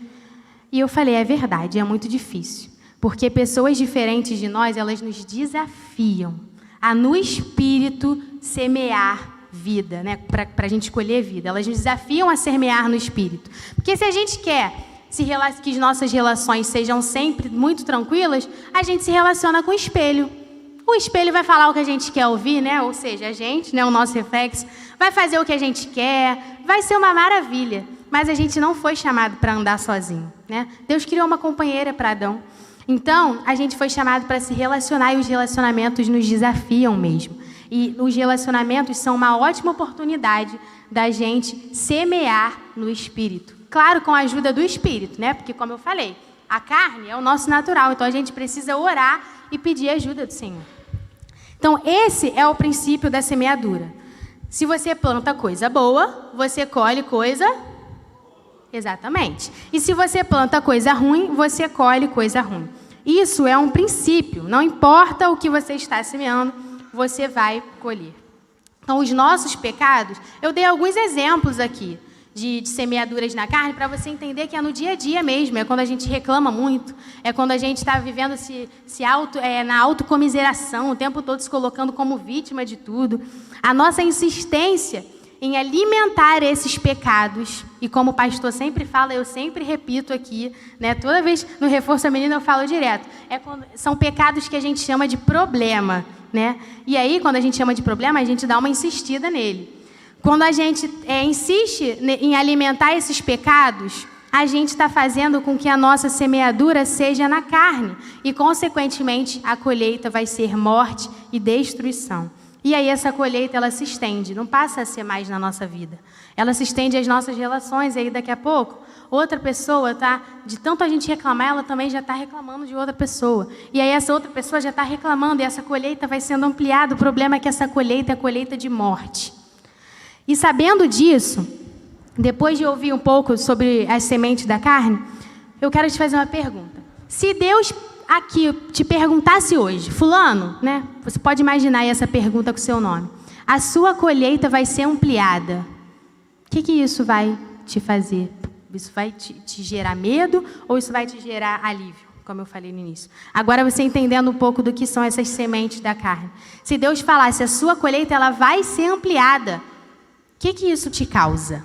E eu falei, é verdade, é muito difícil. Porque pessoas diferentes de nós, elas nos desafiam a, no espírito, semear vida, né? Para a gente escolher vida. Elas nos desafiam a semear no espírito. Porque se a gente quer que as nossas relações sejam sempre muito tranquilas, a gente se relaciona com o espelho. O espelho vai falar o que a gente quer ouvir, né? Ou seja, a gente, né, o nosso reflexo, vai fazer o que a gente quer, vai ser uma maravilha. Mas a gente não foi chamado para andar sozinho, né? Deus criou uma companheira para Adão. Então, a gente foi chamado para se relacionar e os relacionamentos nos desafiam mesmo. E os relacionamentos são uma ótima oportunidade da gente semear no espírito. Claro, com a ajuda do espírito, né? Porque, como eu falei, a carne é o nosso natural, então a gente precisa orar e pedir ajuda do Senhor. Então, esse é o princípio da semeadura. Se você planta coisa boa, você colhe coisa... Exatamente. E se você planta coisa ruim, você colhe coisa ruim. Isso é um princípio. Não importa o que você está semeando, você vai colher. Então, os nossos pecados, eu dei alguns exemplos aqui de semeaduras na carne para você entender que é no dia a dia mesmo, é quando a gente reclama muito, é quando a gente está vivendo na autocomiseração, o tempo todo se colocando como vítima de tudo. A nossa insistência em alimentar esses pecados, e como o pastor sempre fala, eu sempre repito aqui, né, toda vez no Reforço Feminino eu falo direto, são pecados que a gente chama de problema, né? E aí, quando a gente chama de problema, a gente dá uma insistida nele. Quando a gente insiste em alimentar esses pecados, a gente está fazendo com que a nossa semeadura seja na carne, e, consequentemente, a colheita vai ser morte e destruição. E aí essa colheita, ela se estende, não passa a ser mais na nossa vida. Ela se estende às nossas relações, e aí daqui a pouco, outra pessoa, de tanto a gente reclamar, ela também já está reclamando de outra pessoa. E aí essa outra pessoa já está reclamando, e essa colheita vai sendo ampliada. O problema é que essa colheita é colheita de morte. E sabendo disso, depois de ouvir um pouco sobre as sementes da carne, eu quero te fazer uma pergunta. Se Deus aqui te perguntasse hoje, fulano, né? Você pode imaginar aí essa pergunta com o seu nome. A sua colheita vai ser ampliada. O que isso vai te fazer? Isso vai te gerar medo ou isso vai te gerar alívio, como eu falei no início? Agora você entendendo um pouco do que são essas sementes da carne. Se Deus falasse, a sua colheita ela vai ser ampliada, o que isso te causa?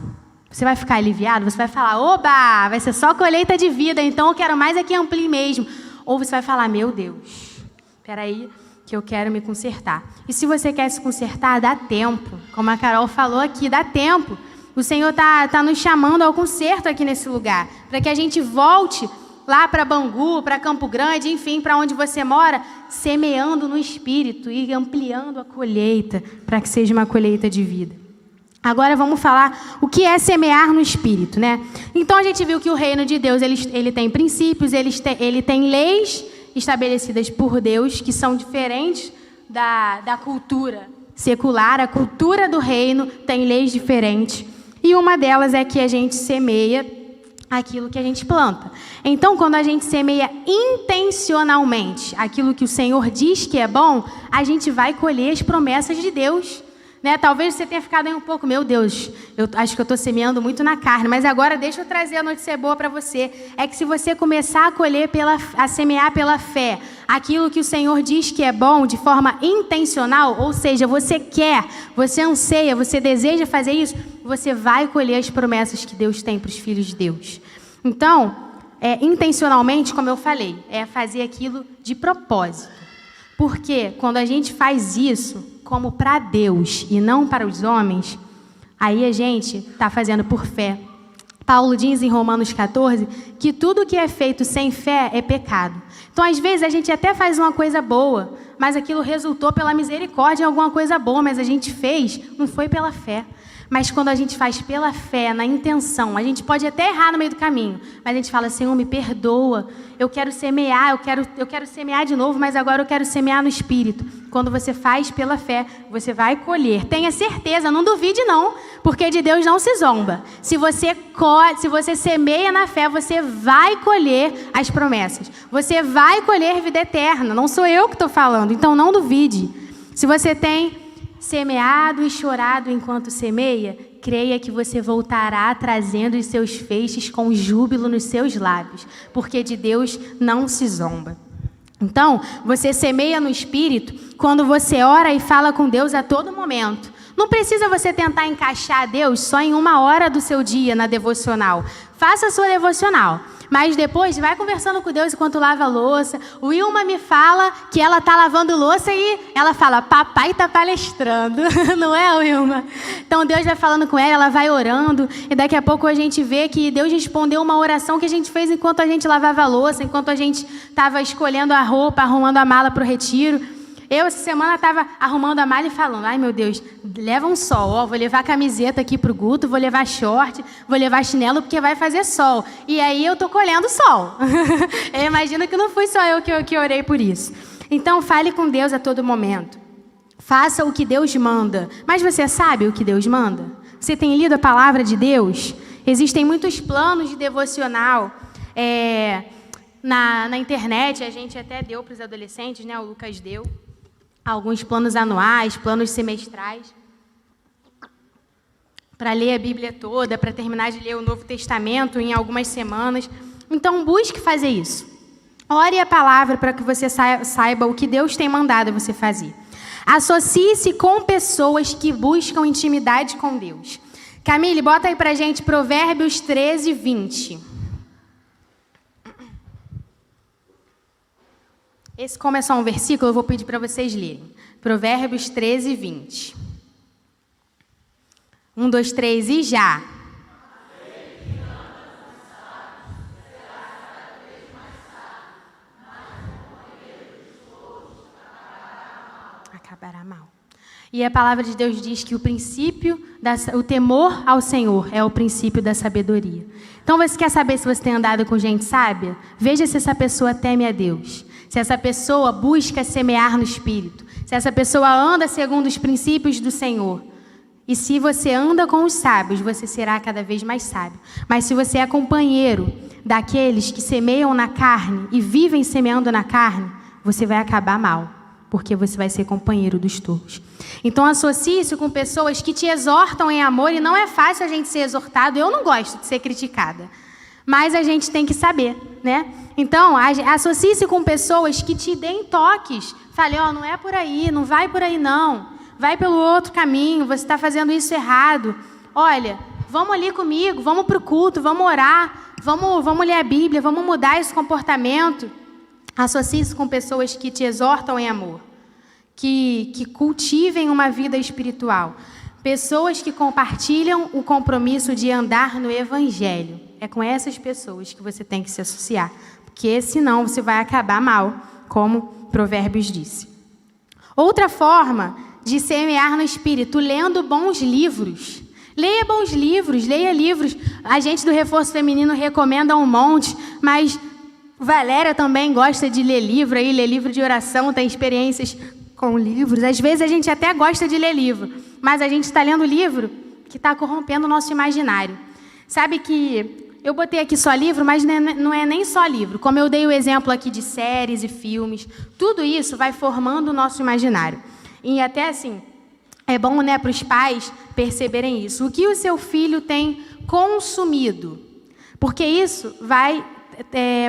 Você vai ficar aliviado? Você vai falar, oba, vai ser só colheita de vida, então eu quero mais é que amplie mesmo. Ou você vai falar, meu Deus, espera aí que eu quero me consertar. E se você quer se consertar, dá tempo. Como a Carol falou aqui, dá tempo. O Senhor tá nos chamando ao conserto aqui nesse lugar, para que a gente volte lá para Bangu, para Campo Grande, enfim, para onde você mora, semeando no Espírito e ampliando a colheita, para que seja uma colheita de vida. Agora vamos falar o que é semear no Espírito, né? Então a gente viu que o reino de Deus ele tem princípios, ele tem leis estabelecidas por Deus que são diferentes da cultura secular. A cultura do reino tem leis diferentes e uma delas é que a gente semeia aquilo que a gente planta. Então, quando a gente semeia intencionalmente aquilo que o Senhor diz que é bom, a gente vai colher as promessas de Deus. Né? Talvez você tenha ficado aí um pouco, meu Deus, eu acho que eu estou semeando muito na carne, mas agora deixa eu trazer a notícia boa para você. É que se você começar a colher, a semear pela fé, aquilo que o Senhor diz que é bom de forma intencional, ou seja, você quer, você anseia, você deseja fazer isso, você vai colher as promessas que Deus tem para os filhos de Deus. Então, intencionalmente, como eu falei, é fazer aquilo de propósito. Porque quando a gente faz isso como para Deus e não para os homens, aí a gente está fazendo por fé. A Paulo diz em Romanos 14 que tudo que é feito sem fé é pecado. Então, às vezes, a gente até faz uma coisa boa, mas aquilo resultou pela misericórdia em alguma coisa boa, mas a gente fez, não foi pela fé. Mas quando a gente faz pela fé, na intenção, a gente pode até errar no meio do caminho, mas a gente fala, Senhor, me perdoa, eu quero semear, eu quero semear de novo, mas agora eu quero semear no Espírito. Quando você faz pela fé, você vai colher. Tenha certeza, não duvide não, porque de Deus não se zomba. Se você semeia na fé, você vai colher as promessas. Você vai colher vida eterna, não sou eu que estou falando, então não duvide. Se você tem semeado e chorado enquanto semeia, creia que você voltará trazendo os seus feixes com júbilo nos seus lábios, porque de Deus não se zomba. Então, você semeia no Espírito quando você ora e fala com Deus a todo momento. Não precisa você tentar encaixar Deus só em 1 hora do seu dia na devocional. Faça a sua devocional. Mas depois vai conversando com Deus enquanto lava a louça. O Wilma me fala que ela está lavando louça e ela fala, papai está palestrando. Não é, Wilma? Então Deus vai falando com ela vai orando. E daqui a pouco a gente vê que Deus respondeu uma oração que a gente fez enquanto a gente lavava a louça, enquanto a gente estava escolhendo a roupa, arrumando a mala para o retiro. Eu, essa semana, estava arrumando a mala e falando, ai meu Deus, leva um sol, ó, vou levar camiseta aqui pro Guto, vou levar short, vou levar chinelo, porque vai fazer sol. E aí eu tô colhendo sol. Eu imagino que não fui só eu que orei por isso. Então, fale com Deus a todo momento. Faça o que Deus manda. Mas você sabe o que Deus manda? Você tem lido a palavra de Deus? Existem muitos planos de devocional. Na internet, a gente até deu para os adolescentes, né? O Lucas deu. Alguns planos anuais, planos semestrais, para ler a Bíblia toda, para terminar de ler o Novo Testamento em algumas semanas. Então, busque fazer isso. Ore a palavra para que você saiba o que Deus tem mandado você fazer. Associe-se com pessoas que buscam intimidade com Deus. Camille, bota aí para a gente Provérbios 13, 20. Esse, como é só um versículo, eu vou pedir para vocês lerem. Provérbios 13, 20. 1, 2, 3 e já. Acabará mal. E a palavra de Deus diz que o temor ao Senhor é o princípio da sabedoria. Então, você quer saber se você tem andado com gente sábia? Veja se essa pessoa teme a Deus. Se essa pessoa busca semear no Espírito, se essa pessoa anda segundo os princípios do Senhor. E se você anda com os sábios, você será cada vez mais sábio. Mas se você é companheiro daqueles que semeiam na carne e vivem semeando na carne, você vai acabar mal, porque você vai ser companheiro dos tolos. Então, associe-se com pessoas que te exortam em amor, e não é fácil a gente ser exortado. Eu não gosto de ser criticada. Mas a gente tem que saber, né? Então, associe-se com pessoas que te deem toques. Fale, não é por aí, não vai por aí não. Vai pelo outro caminho, você está fazendo isso errado. Olha, vamos ali comigo, vamos para o culto, vamos orar, vamos ler a Bíblia, vamos mudar esse comportamento. Associe-se com pessoas que te exortam em amor, que cultivem uma vida espiritual. Pessoas que compartilham o compromisso de andar no Evangelho. É com essas pessoas que você tem que se associar, porque senão você vai acabar mal, como Provérbios disse. Outra forma de semear no Espírito, lendo bons livros. Leia bons livros, leia livros. A gente do Reforço Feminino recomenda um monte, mas Valéria também gosta de ler livro de oração, tem experiências com livros. Às vezes a gente até gosta de ler livro, mas a gente está lendo livro que está corrompendo o nosso imaginário. Sabe que eu botei aqui só livro, mas não é nem só livro. Como eu dei o exemplo aqui de séries e filmes, tudo isso vai formando o nosso imaginário. E até assim, é bom, né, para os pais perceberem isso. O que o seu filho tem consumido? Porque isso vai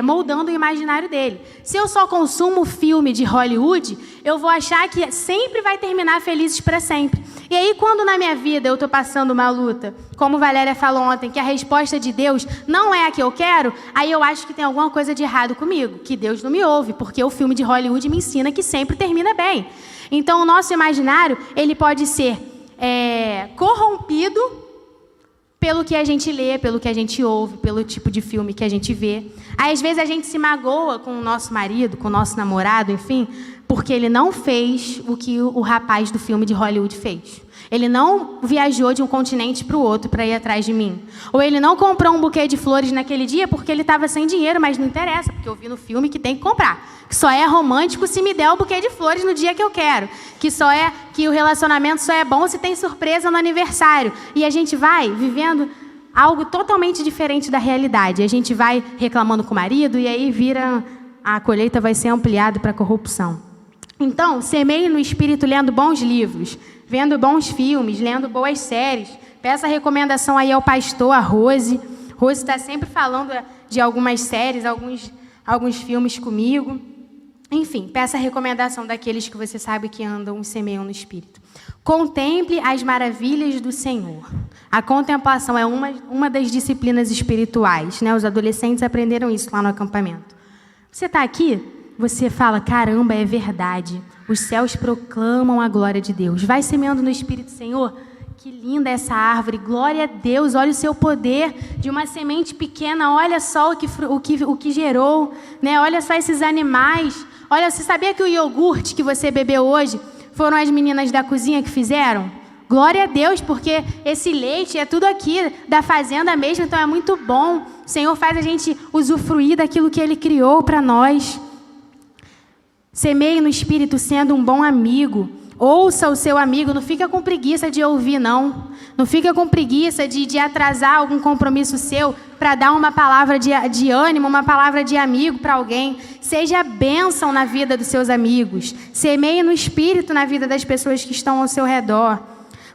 moldando o imaginário dele. Se eu só consumo filme de Hollywood, eu vou achar que sempre vai terminar felizes para sempre. E aí, quando na minha vida eu estou passando uma luta, como Valéria falou ontem, que a resposta de Deus não é a que eu quero, aí eu acho que tem alguma coisa de errado comigo, que Deus não me ouve, porque o filme de Hollywood me ensina que sempre termina bem. Então, o nosso imaginário, ele pode ser corrompido pelo que a gente lê, pelo que a gente ouve, pelo tipo de filme que a gente vê. Aí, às vezes, a gente se magoa com o nosso marido, com o nosso namorado, enfim, porque ele não fez o que o rapaz do filme de Hollywood fez. Ele não viajou de um continente para o outro para ir atrás de mim. Ou ele não comprou um buquê de flores naquele dia porque ele estava sem dinheiro, mas não interessa, porque eu vi no filme que tem que comprar. Que só é romântico se me der um buquê de flores no dia que eu quero. Que o relacionamento só é bom se tem surpresa no aniversário. E a gente vai vivendo algo totalmente diferente da realidade. A gente vai reclamando com o marido e aí a colheita vai ser ampliada para a corrupção. Então, semeie no espírito lendo bons livros, vendo bons filmes, lendo boas séries. Peça recomendação aí ao pastor, a Rose. Rose está sempre falando de algumas séries, alguns filmes comigo. Enfim, peça recomendação daqueles que você sabe que andam e semeiam no espírito. Contemple as maravilhas do Senhor. A contemplação é uma das disciplinas espirituais, né? Os adolescentes aprenderam isso lá no acampamento. Você está aqui? Você fala, caramba, é verdade. Os céus proclamam a glória de Deus. Vai semeando no Espírito, Senhor. Que linda essa árvore. Glória a Deus. Olha o seu poder de uma semente pequena. Olha só o que gerou. Né? Olha só esses animais. Olha, você sabia que o iogurte que você bebeu hoje foram as meninas da cozinha que fizeram? Glória a Deus, porque esse leite é tudo aqui da fazenda mesmo, então é muito bom. O Senhor faz a gente usufruir daquilo que Ele criou para nós. Semeie no Espírito sendo um bom amigo. Ouça o seu amigo, não fica com preguiça de ouvir, não. Não fica com preguiça de atrasar algum compromisso seu para dar uma palavra de ânimo, uma palavra de amigo para alguém. Seja bênção na vida dos seus amigos. Semeie no Espírito na vida das pessoas que estão ao seu redor.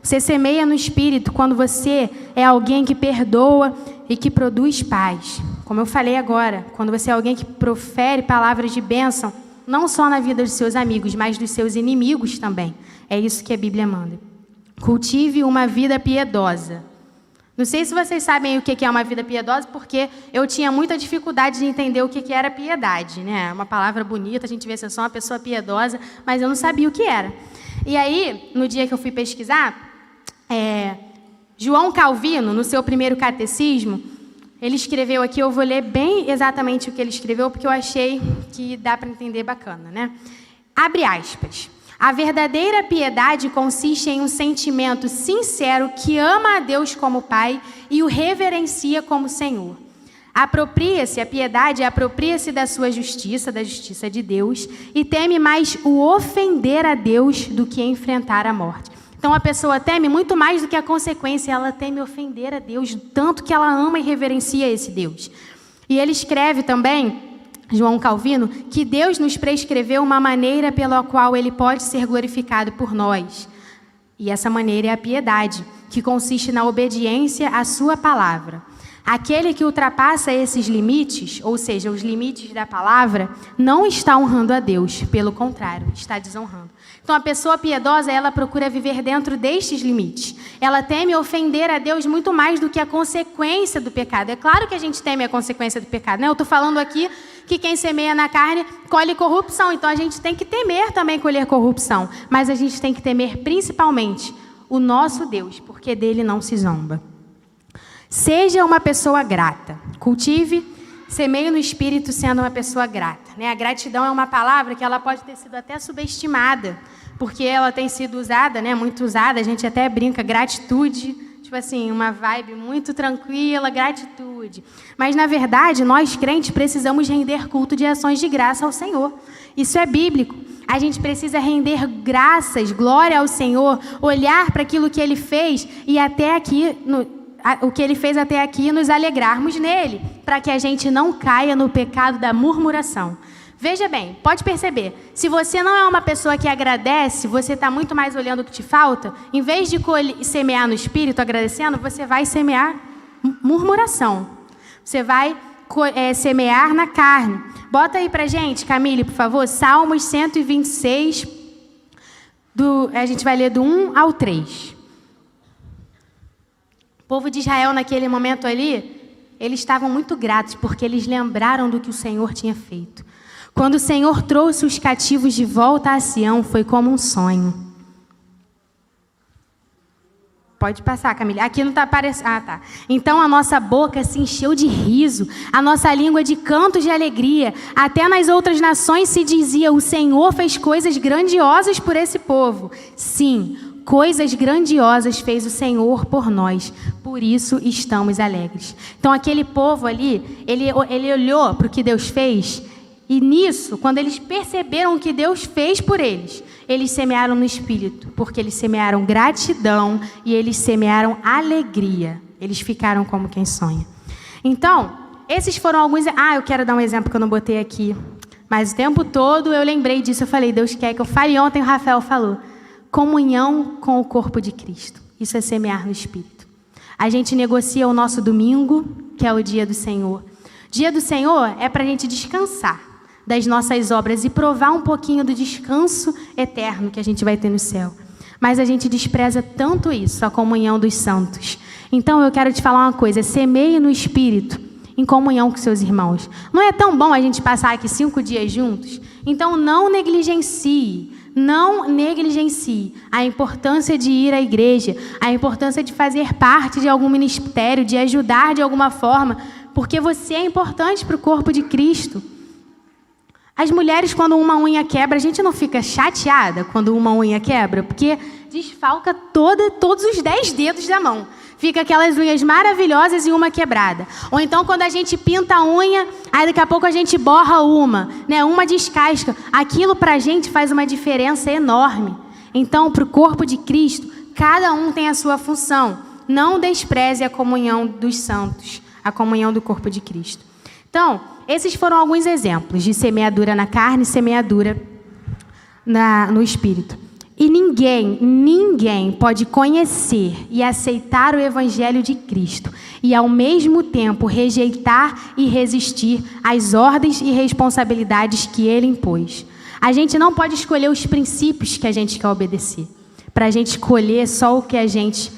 Você semeia no Espírito quando você é alguém que perdoa e que produz paz. Como eu falei agora, quando você é alguém que profere palavras de bênção, não só na vida dos seus amigos, mas dos seus inimigos também. É isso que a Bíblia manda. Cultive uma vida piedosa. Não sei se vocês sabem o que é uma vida piedosa, porque eu tinha muita dificuldade de entender o que era piedade, né? Uma palavra bonita, a gente vê se eu sou uma pessoa piedosa, mas eu não sabia o que era. E aí, no dia que eu fui pesquisar, João Calvino, no seu primeiro catecismo, ele escreveu aqui, eu vou ler bem exatamente o que ele escreveu, porque eu achei que dá para entender bacana, né? Abre aspas. A verdadeira piedade consiste em um sentimento sincero que ama a Deus como Pai e o reverencia como Senhor. A piedade apropria-se da sua justiça, da justiça de Deus, e teme mais o ofender a Deus do que enfrentar a morte. Então, a pessoa teme muito mais do que a consequência. Ela teme ofender a Deus, tanto que ela ama e reverencia esse Deus. E ele escreve também, João Calvino, que Deus nos prescreveu uma maneira pela qual Ele pode ser glorificado por nós. E essa maneira é a piedade, que consiste na obediência à sua palavra. Aquele que ultrapassa esses limites, ou seja, os limites da palavra, não está honrando a Deus, pelo contrário, está desonrando. Então, a pessoa piedosa, ela procura viver dentro destes limites. Ela teme ofender a Deus muito mais do que a consequência do pecado. É claro que a gente teme a consequência do pecado, né? Eu estou falando aqui que quem semeia na carne colhe corrupção. Então, a gente tem que temer também colher corrupção. Mas a gente tem que temer principalmente o nosso Deus, porque dele não se zomba. Seja uma pessoa grata. Cultive, semeie no Espírito sendo uma pessoa grata. Né? A gratidão é uma palavra que ela pode ter sido até subestimada, porque ela tem sido usada, né? Muito usada, a gente até brinca, gratitude, tipo assim, uma vibe muito tranquila, gratitude. Mas, na verdade, nós crentes precisamos render culto de ações de graça ao Senhor. Isso é bíblico. A gente precisa render graças, glória ao Senhor, olhar para aquilo que Ele fez e até aqui... o que Ele fez até aqui e nos alegrarmos nele, para que a gente não caia no pecado da murmuração. Veja bem, pode perceber, se você não é uma pessoa que agradece, você está muito mais olhando o que te falta, em vez de semear no Espírito, agradecendo, você vai semear murmuração. Você vai semear na carne. Bota aí pra gente, Camille, por favor, Salmos 126, a gente vai ler do 1 ao 3. O povo de Israel, naquele momento ali, eles estavam muito gratos, porque eles lembraram do que o Senhor tinha feito. Quando o Senhor trouxe os cativos de volta a Sião, foi como um sonho. Pode passar, Camila. Aqui não está aparecendo. Ah, tá. Então a nossa boca se encheu de riso, a nossa língua de cantos de alegria. Até nas outras nações se dizia: o Senhor fez coisas grandiosas por esse povo. Sim, coisas grandiosas fez o Senhor por nós. Por isso estamos alegres. Então aquele povo ali, ele olhou para o que Deus fez. E nisso, quando eles perceberam o que Deus fez por eles semearam no Espírito, porque eles semearam gratidão e eles semearam alegria. Eles ficaram como quem sonha. Então, esses foram alguns... eu quero dar um exemplo que eu não botei aqui. Mas o tempo todo eu lembrei disso. Eu falei, Deus quer que eu fale. Ontem o Rafael falou. Comunhão com o corpo de Cristo. Isso é semear no Espírito. A gente negocia o nosso domingo, que é o dia do Senhor. Dia do Senhor é para a gente descansar das nossas obras e provar um pouquinho do descanso eterno que a gente vai ter no céu. Mas a gente despreza tanto isso, a comunhão dos santos. Então eu quero te falar uma coisa, semeie no Espírito, em comunhão com seus irmãos. Não é tão bom a gente passar aqui 5 dias juntos? Então não negligencie a importância de ir à igreja, a importância de fazer parte de algum ministério, de ajudar de alguma forma, porque você é importante para o corpo de Cristo. As mulheres, quando uma unha quebra, a gente não fica chateada quando uma unha quebra, porque desfalca todos os 10 dedos da mão. Fica aquelas unhas maravilhosas e uma quebrada. Ou então, quando a gente pinta a unha, aí daqui a pouco a gente borra uma, né? Uma descasca. Aquilo para a gente faz uma diferença enorme. Então, para o corpo de Cristo, cada um tem a sua função. Não despreze a comunhão dos santos, a comunhão do corpo de Cristo. Então, esses foram alguns exemplos de semeadura na carne e semeadura no Espírito. E ninguém pode conhecer e aceitar o Evangelho de Cristo e, ao mesmo tempo, rejeitar e resistir às ordens e responsabilidades que Ele impôs. A gente não pode escolher os princípios que a gente quer obedecer, para a gente escolher só o que a gente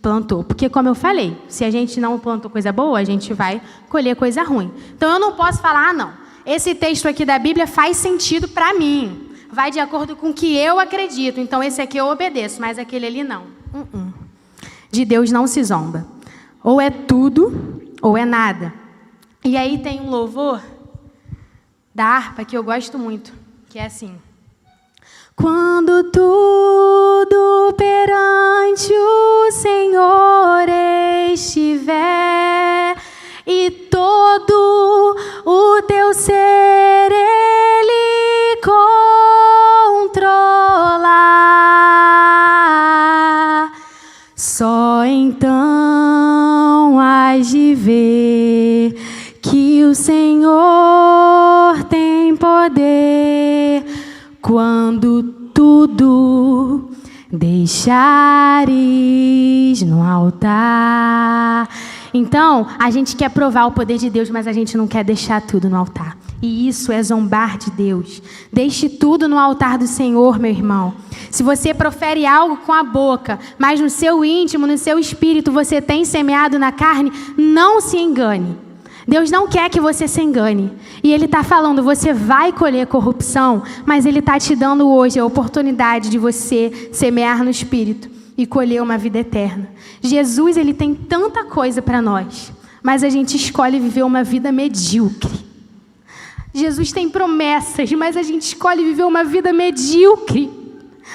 plantou. Porque, como eu falei, se a gente não plantou coisa boa, a gente vai colher coisa ruim. Então, eu não posso falar, não, esse texto aqui da Bíblia faz sentido para mim. Vai de acordo com o que eu acredito. Então, esse aqui eu obedeço, mas aquele ali não. De Deus não se zomba. Ou é tudo, ou é nada. E aí tem um louvor da harpa que eu gosto muito, que é assim. Quando tudo perante o Senhor estiver e todo o teu ser Ele controlar, só então hás de ver que o Senhor tem poder. Quando tudo deixares no altar. Então, a gente quer provar o poder de Deus, mas a gente não quer deixar tudo no altar. E isso é zombar de Deus. Deixe tudo no altar do Senhor, meu irmão. Se você profere algo com a boca, mas no seu íntimo, no seu espírito, você tem semeado na carne, não se engane. Deus não quer que você se engane. E Ele está falando, você vai colher corrupção, mas Ele está te dando hoje a oportunidade de você semear no Espírito e colher uma vida eterna. Jesus, Ele tem tanta coisa para nós, mas a gente escolhe viver uma vida medíocre. Jesus tem promessas, mas a gente escolhe viver uma vida medíocre.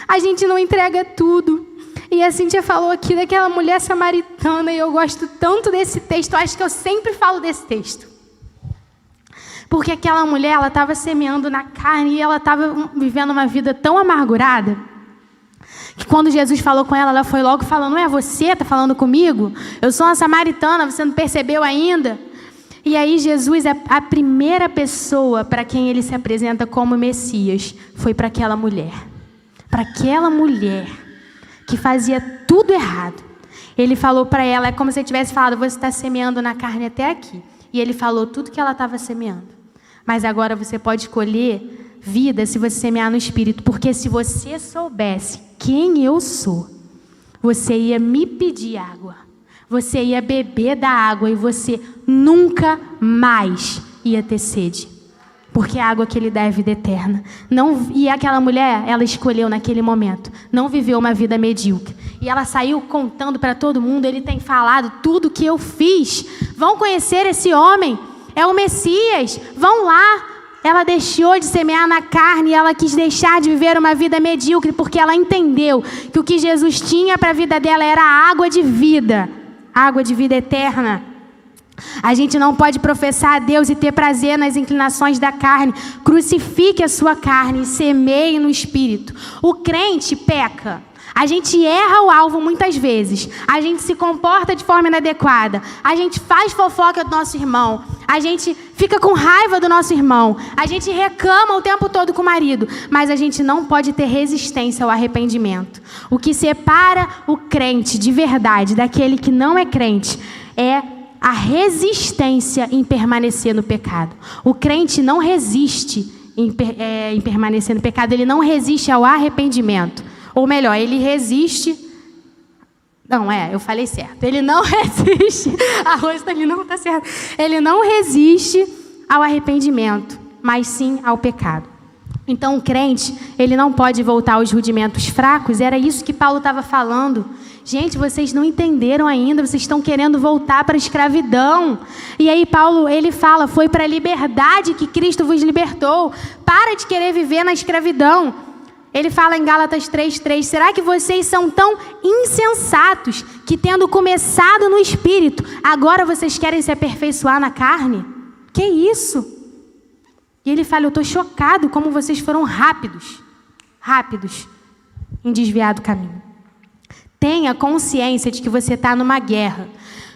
A gente não entrega tudo. E a Cíntia falou aqui daquela mulher samaritana, e eu gosto tanto desse texto, eu acho que eu sempre falo desse texto. Porque aquela mulher, ela estava semeando na carne e ela estava vivendo uma vida tão amargurada, que quando Jesus falou com ela, ela foi logo falando, não é você, está falando comigo? Eu sou uma samaritana, você não percebeu ainda? E aí Jesus, a primeira pessoa para quem Ele se apresenta como Messias, foi para aquela mulher. Para aquela mulher que fazia tudo errado. Ele falou para ela, é como se ele tivesse falado, você está semeando na carne até aqui. E ele falou tudo que ela estava semeando. Mas agora você pode colher vida se você semear no Espírito. Porque se você soubesse quem eu sou, você ia me pedir água. Você ia beber da água e você nunca mais ia ter sede. Porque a água que Ele dá é vida eterna. E aquela mulher, ela escolheu naquele momento. Não viveu uma vida medíocre. E ela saiu contando para todo mundo, ele tem falado tudo que eu fiz. Vão conhecer esse homem, é o Messias, vão lá. Ela deixou de semear na carne, ela quis deixar de viver uma vida medíocre, porque ela entendeu que o que Jesus tinha para a vida dela era a água de vida eterna. A gente não pode professar a Deus e ter prazer nas inclinações da carne. Crucifique a sua carne e semeie no Espírito. O crente peca. A gente erra o alvo muitas vezes. A gente se comporta de forma inadequada. A gente faz fofoca do nosso irmão. A gente fica com raiva do nosso irmão. A gente reclama o tempo todo com o marido. Mas a gente não pode ter resistência ao arrependimento. O que separa o crente de verdade daquele que não é crente é a resistência em permanecer no pecado. O crente não resiste em permanecer no pecado. Ele não resiste ao arrependimento. Ou melhor, ele resiste... eu falei certo. Ele não resiste... A Rosa ali não está certo. Ele não resiste ao arrependimento, mas sim ao pecado. Então, o crente, ele não pode voltar aos rudimentos fracos. Era isso que Paulo estava falando. Gente, vocês não entenderam ainda. Vocês estão querendo voltar para a escravidão. E aí, Paulo, ele fala, foi para a liberdade que Cristo vos libertou. Para de querer viver na escravidão. Ele fala em Gálatas 3:3, será que vocês são tão insensatos que, tendo começado no Espírito, agora vocês querem se aperfeiçoar na carne? Que isso? E ele fala, eu estou chocado como vocês foram rápidos em desviar do caminho. Tenha consciência de que você está numa guerra.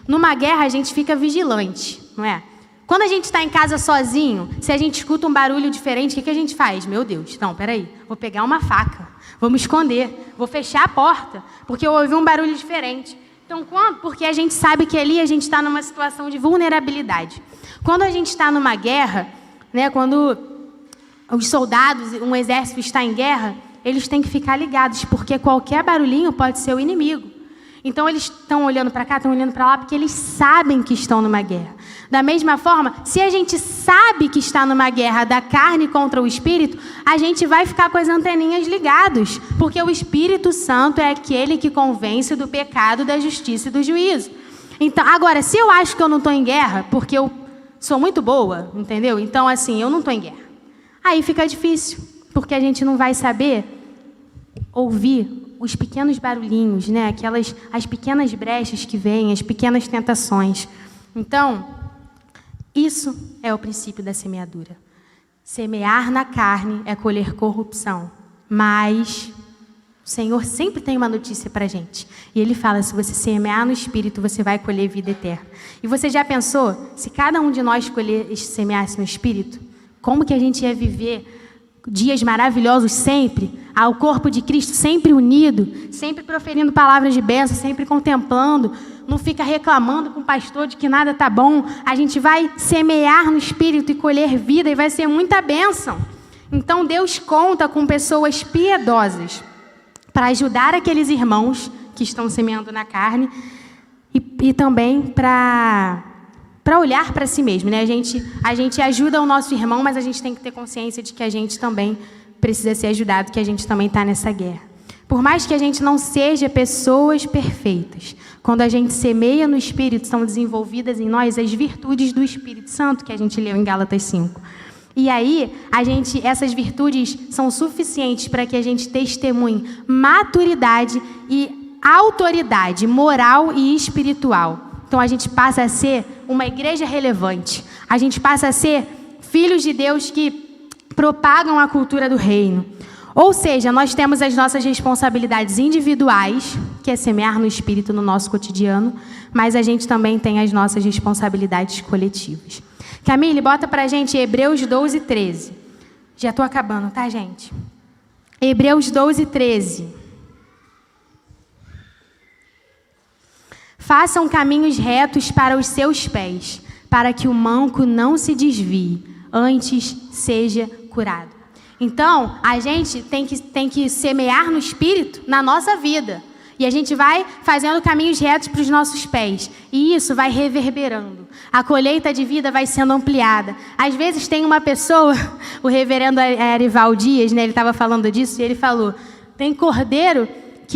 Numa guerra a gente fica vigilante, não é? Quando a gente está em casa sozinho, se a gente escuta um barulho diferente, o que a gente faz? Meu Deus, não, peraí, vou pegar uma faca, vou me esconder, vou fechar a porta, porque eu ouvi um barulho diferente. Então, porque a gente sabe que ali a gente está numa situação de vulnerabilidade. Quando a gente está numa guerra, né, quando os soldados, um exército está em guerra, eles têm que ficar ligados, porque qualquer barulhinho pode ser o inimigo. Então, eles estão olhando para cá, estão olhando para lá, porque eles sabem que estão numa guerra. Da mesma forma, se a gente sabe que está numa guerra da carne contra o Espírito, a gente vai ficar com as anteninhas ligadas, porque o Espírito Santo é aquele que convence do pecado, da justiça e do juízo. Então, agora, se eu acho que eu não estou em guerra, porque eu sou muito boa, entendeu? Então, assim, eu não estou em guerra. Aí fica difícil, porque a gente não vai saber ouvir os pequenos barulhinhos, né? As pequenas brechas que vêm, as pequenas tentações. Então, isso é o princípio da semeadura. Semear na carne é colher corrupção, mas o Senhor sempre tem uma notícia para a gente. E Ele fala, se você semear no Espírito, você vai colher vida eterna. E você já pensou, se cada um de nós semeasse no Espírito, como que a gente ia viver dias maravilhosos sempre, ao corpo de Cristo sempre unido, sempre proferindo palavras de bênção, sempre contemplando, não fica reclamando com o pastor de que nada está bom. A gente vai semear no Espírito e colher vida e vai ser muita bênção. Então Deus conta com pessoas piedosas para ajudar aqueles irmãos que estão semeando na carne e também para olhar para si mesmo, né? A gente ajuda o nosso irmão, mas a gente tem que ter consciência de que a gente também precisa ser ajudado, que a gente também está nessa guerra. Por mais que a gente não seja pessoas perfeitas, quando a gente semeia no Espírito, são desenvolvidas em nós as virtudes do Espírito Santo, que a gente leu em Gálatas 5. E aí, essas virtudes são suficientes para que a gente testemunhe maturidade e autoridade moral e espiritual. Então, a gente passa a ser uma igreja relevante. A gente passa a ser filhos de Deus que propagam a cultura do reino. Ou seja, nós temos as nossas responsabilidades individuais, que é semear no Espírito no nosso cotidiano, mas a gente também tem as nossas responsabilidades coletivas. Camille, bota pra gente Hebreus 12:13. Já estou acabando, tá, gente? Hebreus 12:13. Façam caminhos retos para os seus pés, para que o manco não se desvie, antes seja curado. Então, a gente tem que semear no Espírito na nossa vida. E a gente vai fazendo caminhos retos para os nossos pés. E isso vai reverberando. A colheita de vida vai sendo ampliada. Às vezes tem uma pessoa, o reverendo Arival Dias, né, ele estava falando disso, e ele falou, tem cordeiro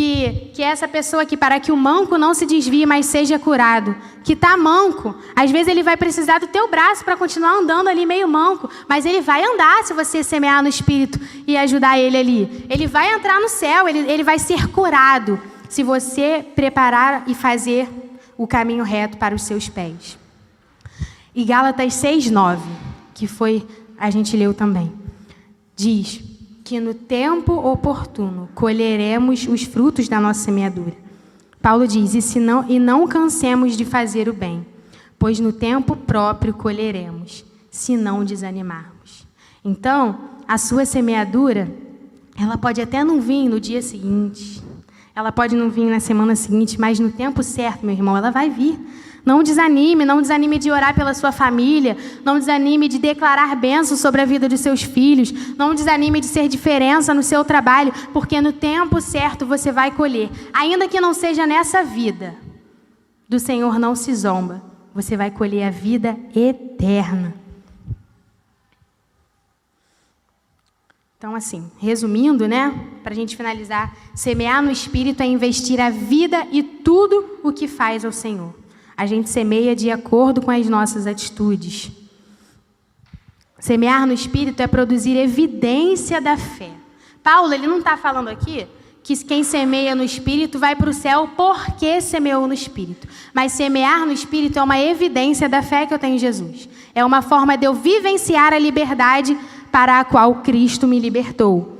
que essa pessoa aqui, para que o manco não se desvie, mas seja curado. Que está manco. Às vezes ele vai precisar do teu braço para continuar andando ali meio manco. Mas ele vai andar se você semear no Espírito e ajudar ele ali. Ele vai entrar no céu, ele vai ser curado se você preparar e fazer o caminho reto para os seus pés. E Gálatas 6:9, que a gente leu também, diz que no tempo oportuno colheremos os frutos da nossa semeadura. Paulo diz, e não cansemos de fazer o bem, pois no tempo próprio colheremos, se não desanimarmos. Então, a sua semeadura, ela pode até não vir no dia seguinte, ela pode não vir na semana seguinte, mas no tempo certo, meu irmão, ela vai vir. Não desanime de orar pela sua família, não desanime de declarar bênçãos sobre a vida dos seus filhos, não desanime de ser diferença no seu trabalho, porque no tempo certo você vai colher. Ainda que não seja nessa vida, do Senhor não se zomba, você vai colher a vida eterna. Então, assim, resumindo, para a gente finalizar, semear no Espírito é investir a vida e tudo o que faz ao Senhor. A gente semeia de acordo com as nossas atitudes. Semear no Espírito é produzir evidência da fé. Paulo, ele não está falando aqui que quem semeia no Espírito vai para o céu porque semeou no Espírito. Mas semear no Espírito é uma evidência da fé que eu tenho em Jesus. É uma forma de eu vivenciar a liberdade para a qual Cristo me libertou.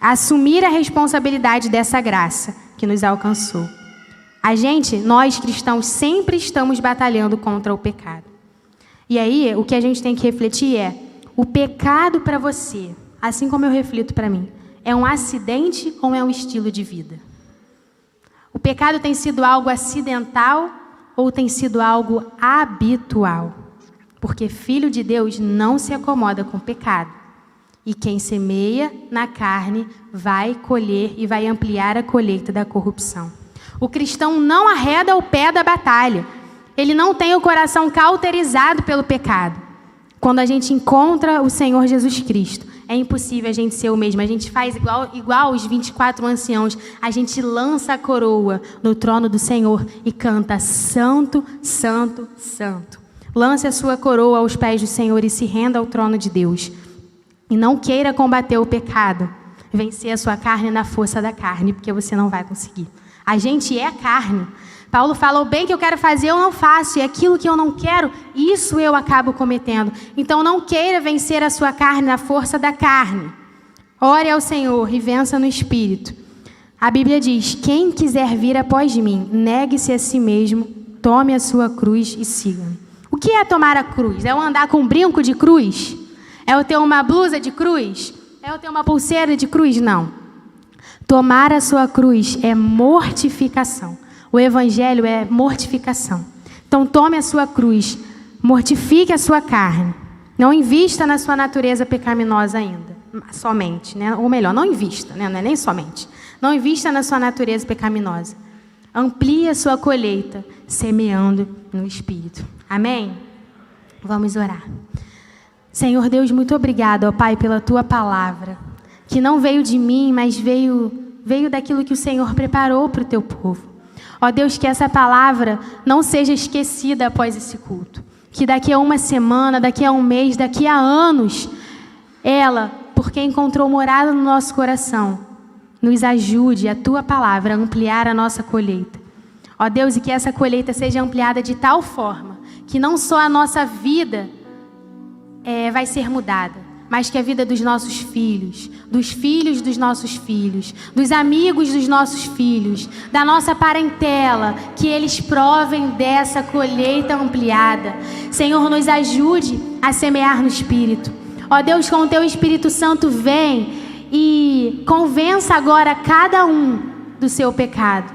Assumir a responsabilidade dessa graça que nos alcançou. Nós cristãos, sempre estamos batalhando contra o pecado. E aí, o que a gente tem que refletir é, o pecado para você, assim como eu reflito para mim, é um acidente ou é um estilo de vida? O pecado tem sido algo acidental ou tem sido algo habitual? Porque filho de Deus não se acomoda com o pecado. E quem semeia na carne vai colher e vai ampliar a colheita da corrupção. O cristão não arreda o pé da batalha. Ele não tem o coração cauterizado pelo pecado. Quando a gente encontra o Senhor Jesus Cristo, é impossível a gente ser o mesmo. A gente faz igual os 24 anciãos. A gente lança a coroa no trono do Senhor e canta Santo, Santo, Santo. Lance a sua coroa aos pés do Senhor e se renda ao trono de Deus. E não queira combater o pecado, vencer a sua carne na força da carne, porque você não vai conseguir. A gente é carne. Paulo fala, o bem que eu quero fazer eu não faço, e aquilo que eu não quero, isso eu acabo cometendo. Então não queira vencer a sua carne na força da carne. Ore ao Senhor e vença no Espírito. A Bíblia diz, quem quiser vir após mim, negue-se a si mesmo, tome a sua cruz e siga-me. O que é tomar a cruz? É eu andar com um brinco de cruz? É eu ter uma blusa de cruz? É eu ter uma pulseira de cruz? Não. Tomar a sua cruz é mortificação. O Evangelho é mortificação. Então tome a sua cruz, mortifique a sua carne. Não invista na sua natureza pecaminosa ainda, somente, Ou melhor, não invista, Não é nem somente. Não invista na sua natureza pecaminosa. Amplie a sua colheita, semeando no Espírito. Amém? Vamos orar. Senhor Deus, muito obrigado, ó Pai, pela Tua palavra, que não veio de mim, mas veio daquilo que o Senhor preparou para o Teu povo. Ó Deus, que essa palavra não seja esquecida após esse culto. Que daqui a uma semana, daqui a um mês, daqui a anos, ela, porque encontrou morada no nosso coração, nos ajude, a Tua palavra, a ampliar a nossa colheita. Ó Deus, e que essa colheita seja ampliada de tal forma que não só a nossa vida vai ser mudada, mas que a vida dos nossos filhos, dos filhos dos nossos filhos, dos amigos dos nossos filhos, da nossa parentela, que eles provem dessa colheita ampliada. Senhor, nos ajude a semear no Espírito. Ó Deus, com o Teu Espírito Santo, vem e convença agora cada um do seu pecado.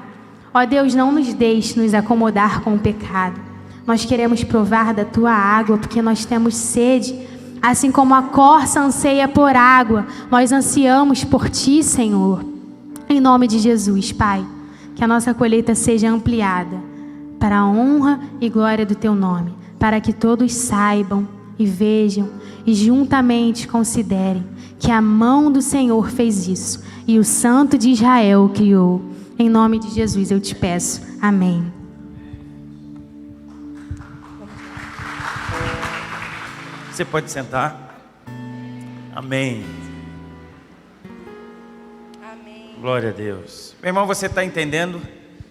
Ó Deus, não nos deixe nos acomodar com o pecado. Nós queremos provar da Tua água, porque nós temos sede. Assim como a corça anseia por água, nós ansiamos por Ti, Senhor. Em nome de Jesus, Pai, que a nossa colheita seja ampliada para a honra e glória do Teu nome, para que todos saibam e vejam e juntamente considerem que a mão do Senhor fez isso e o Santo de Israel criou. Em nome de Jesus eu te peço. Amém. Você pode sentar. Amém. Amém. Glória a Deus. Meu irmão, você está entendendo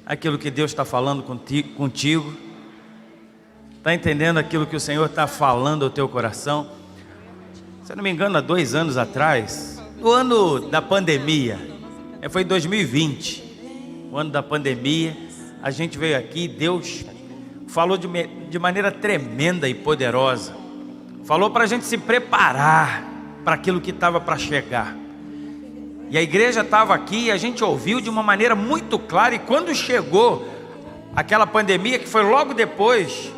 aquilo que Deus está falando contigo? Está entendendo aquilo que o Senhor está falando ao teu coração? Se eu não me engano, há 2 anos atrás, no ano da pandemia, foi 2020, o ano da pandemia, a gente veio aqui, Deus falou de maneira tremenda e poderosa. Falou para a gente se preparar para aquilo que estava para chegar. E a igreja estava aqui e a gente ouviu de uma maneira muito clara. E quando chegou aquela pandemia, que foi logo depois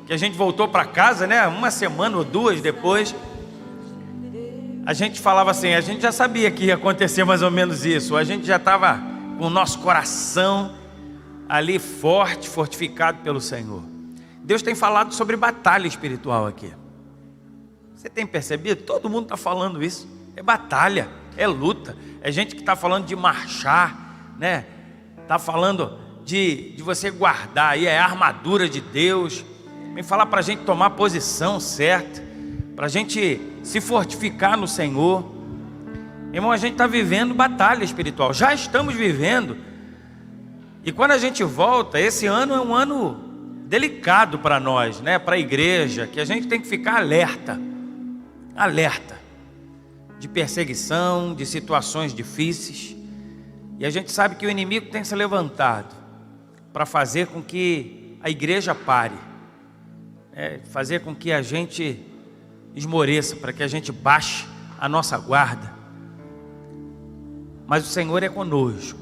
que a gente voltou para casa, né? 1 semana ou 2 depois, a gente falava assim, a gente já sabia que ia acontecer mais ou menos isso. A gente já estava com o nosso coração ali forte, fortificado pelo Senhor. Deus tem falado sobre batalha espiritual aqui. Você tem percebido? Todo mundo está falando isso. É batalha, é luta. É gente que está falando de marchar, né? Está falando de você guardar aí a armadura de Deus. Vem falar para a gente tomar a posição certa, para a gente se fortificar no Senhor. Irmão, a gente está vivendo batalha espiritual. Já estamos vivendo. E quando a gente volta, esse ano é um ano delicado para nós, né? Para a igreja, que a gente tem que ficar alerta de perseguição, de situações difíceis. E a gente sabe que o inimigo tem se levantado para fazer com que a igreja pare, fazer com que a gente esmoreça, para que a gente baixe a nossa guarda. Mas o Senhor é conosco,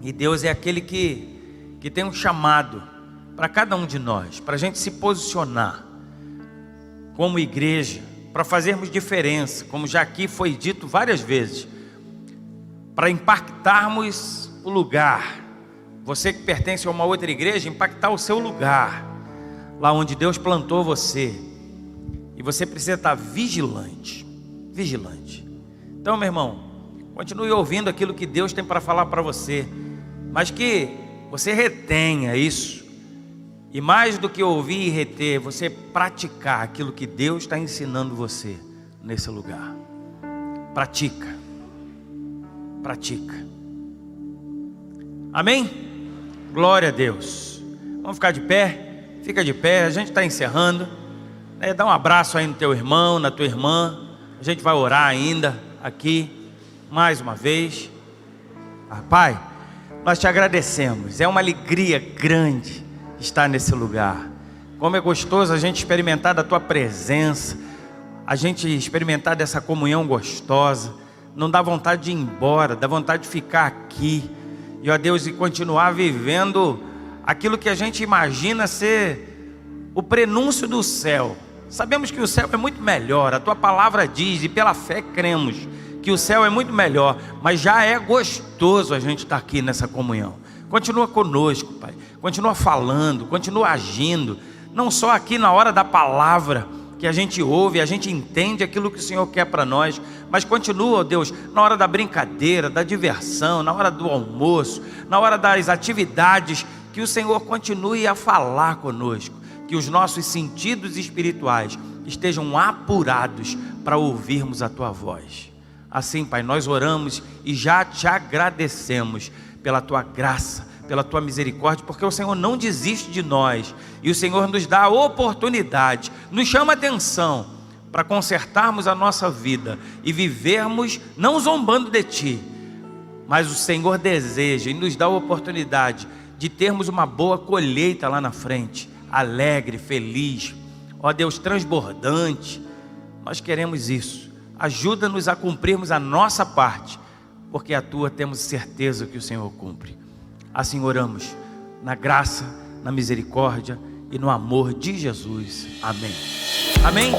e Deus é aquele que tem um chamado para cada um de nós, para a gente se posicionar como igreja, para fazermos diferença, como já aqui foi dito várias vezes, para impactarmos o lugar. Você que pertence a uma outra igreja, impactar o seu lugar, lá onde Deus plantou você. E você precisa estar vigilante. Então, meu irmão, continue ouvindo aquilo que Deus tem para falar para você, mas que você retenha isso. E mais do que ouvir e reter, você praticar aquilo que Deus está ensinando você nesse lugar. Pratica. Amém? Glória a Deus. Vamos ficar de pé? Fica de pé, a gente está encerrando. Dá um abraço aí no teu irmão, na tua irmã. A gente vai orar ainda aqui, mais uma vez. Pai, nós te agradecemos. É uma alegria grande estar nesse lugar. Como é gostoso a gente experimentar da tua presença, a gente experimentar dessa comunhão gostosa. Não dá vontade de ir embora, dá vontade de ficar aqui e, ó Deus, e continuar vivendo aquilo que a gente imagina ser o prenúncio do céu. Sabemos que o céu é muito melhor, a tua palavra diz, e pela fé cremos que o céu é muito melhor, mas já é gostoso a gente estar aqui nessa comunhão. Continua conosco, Pai. Continua falando, continua agindo. Não só aqui na hora da palavra, que a gente ouve, a gente entende aquilo que o Senhor quer para nós. Mas continua, ó Deus, na hora da brincadeira, da diversão, na hora do almoço, na hora das atividades, que o Senhor continue a falar conosco. Que os nossos sentidos espirituais estejam apurados para ouvirmos a Tua voz. Assim, Pai, nós oramos e já te agradecemos pela Tua graça, pela Tua misericórdia, porque o Senhor não desiste de nós, e o Senhor nos dá a oportunidade, nos chama a atenção, para consertarmos a nossa vida, e vivermos não zombando de Ti, mas o Senhor deseja e nos dá a oportunidade de termos uma boa colheita lá na frente, alegre, feliz, ó Deus, transbordante. Nós queremos isso. Ajuda-nos a cumprirmos a nossa parte, porque a Tua temos certeza que o Senhor cumpre. Assim oramos, na graça, na misericórdia e no amor de Jesus. Amém. Amém.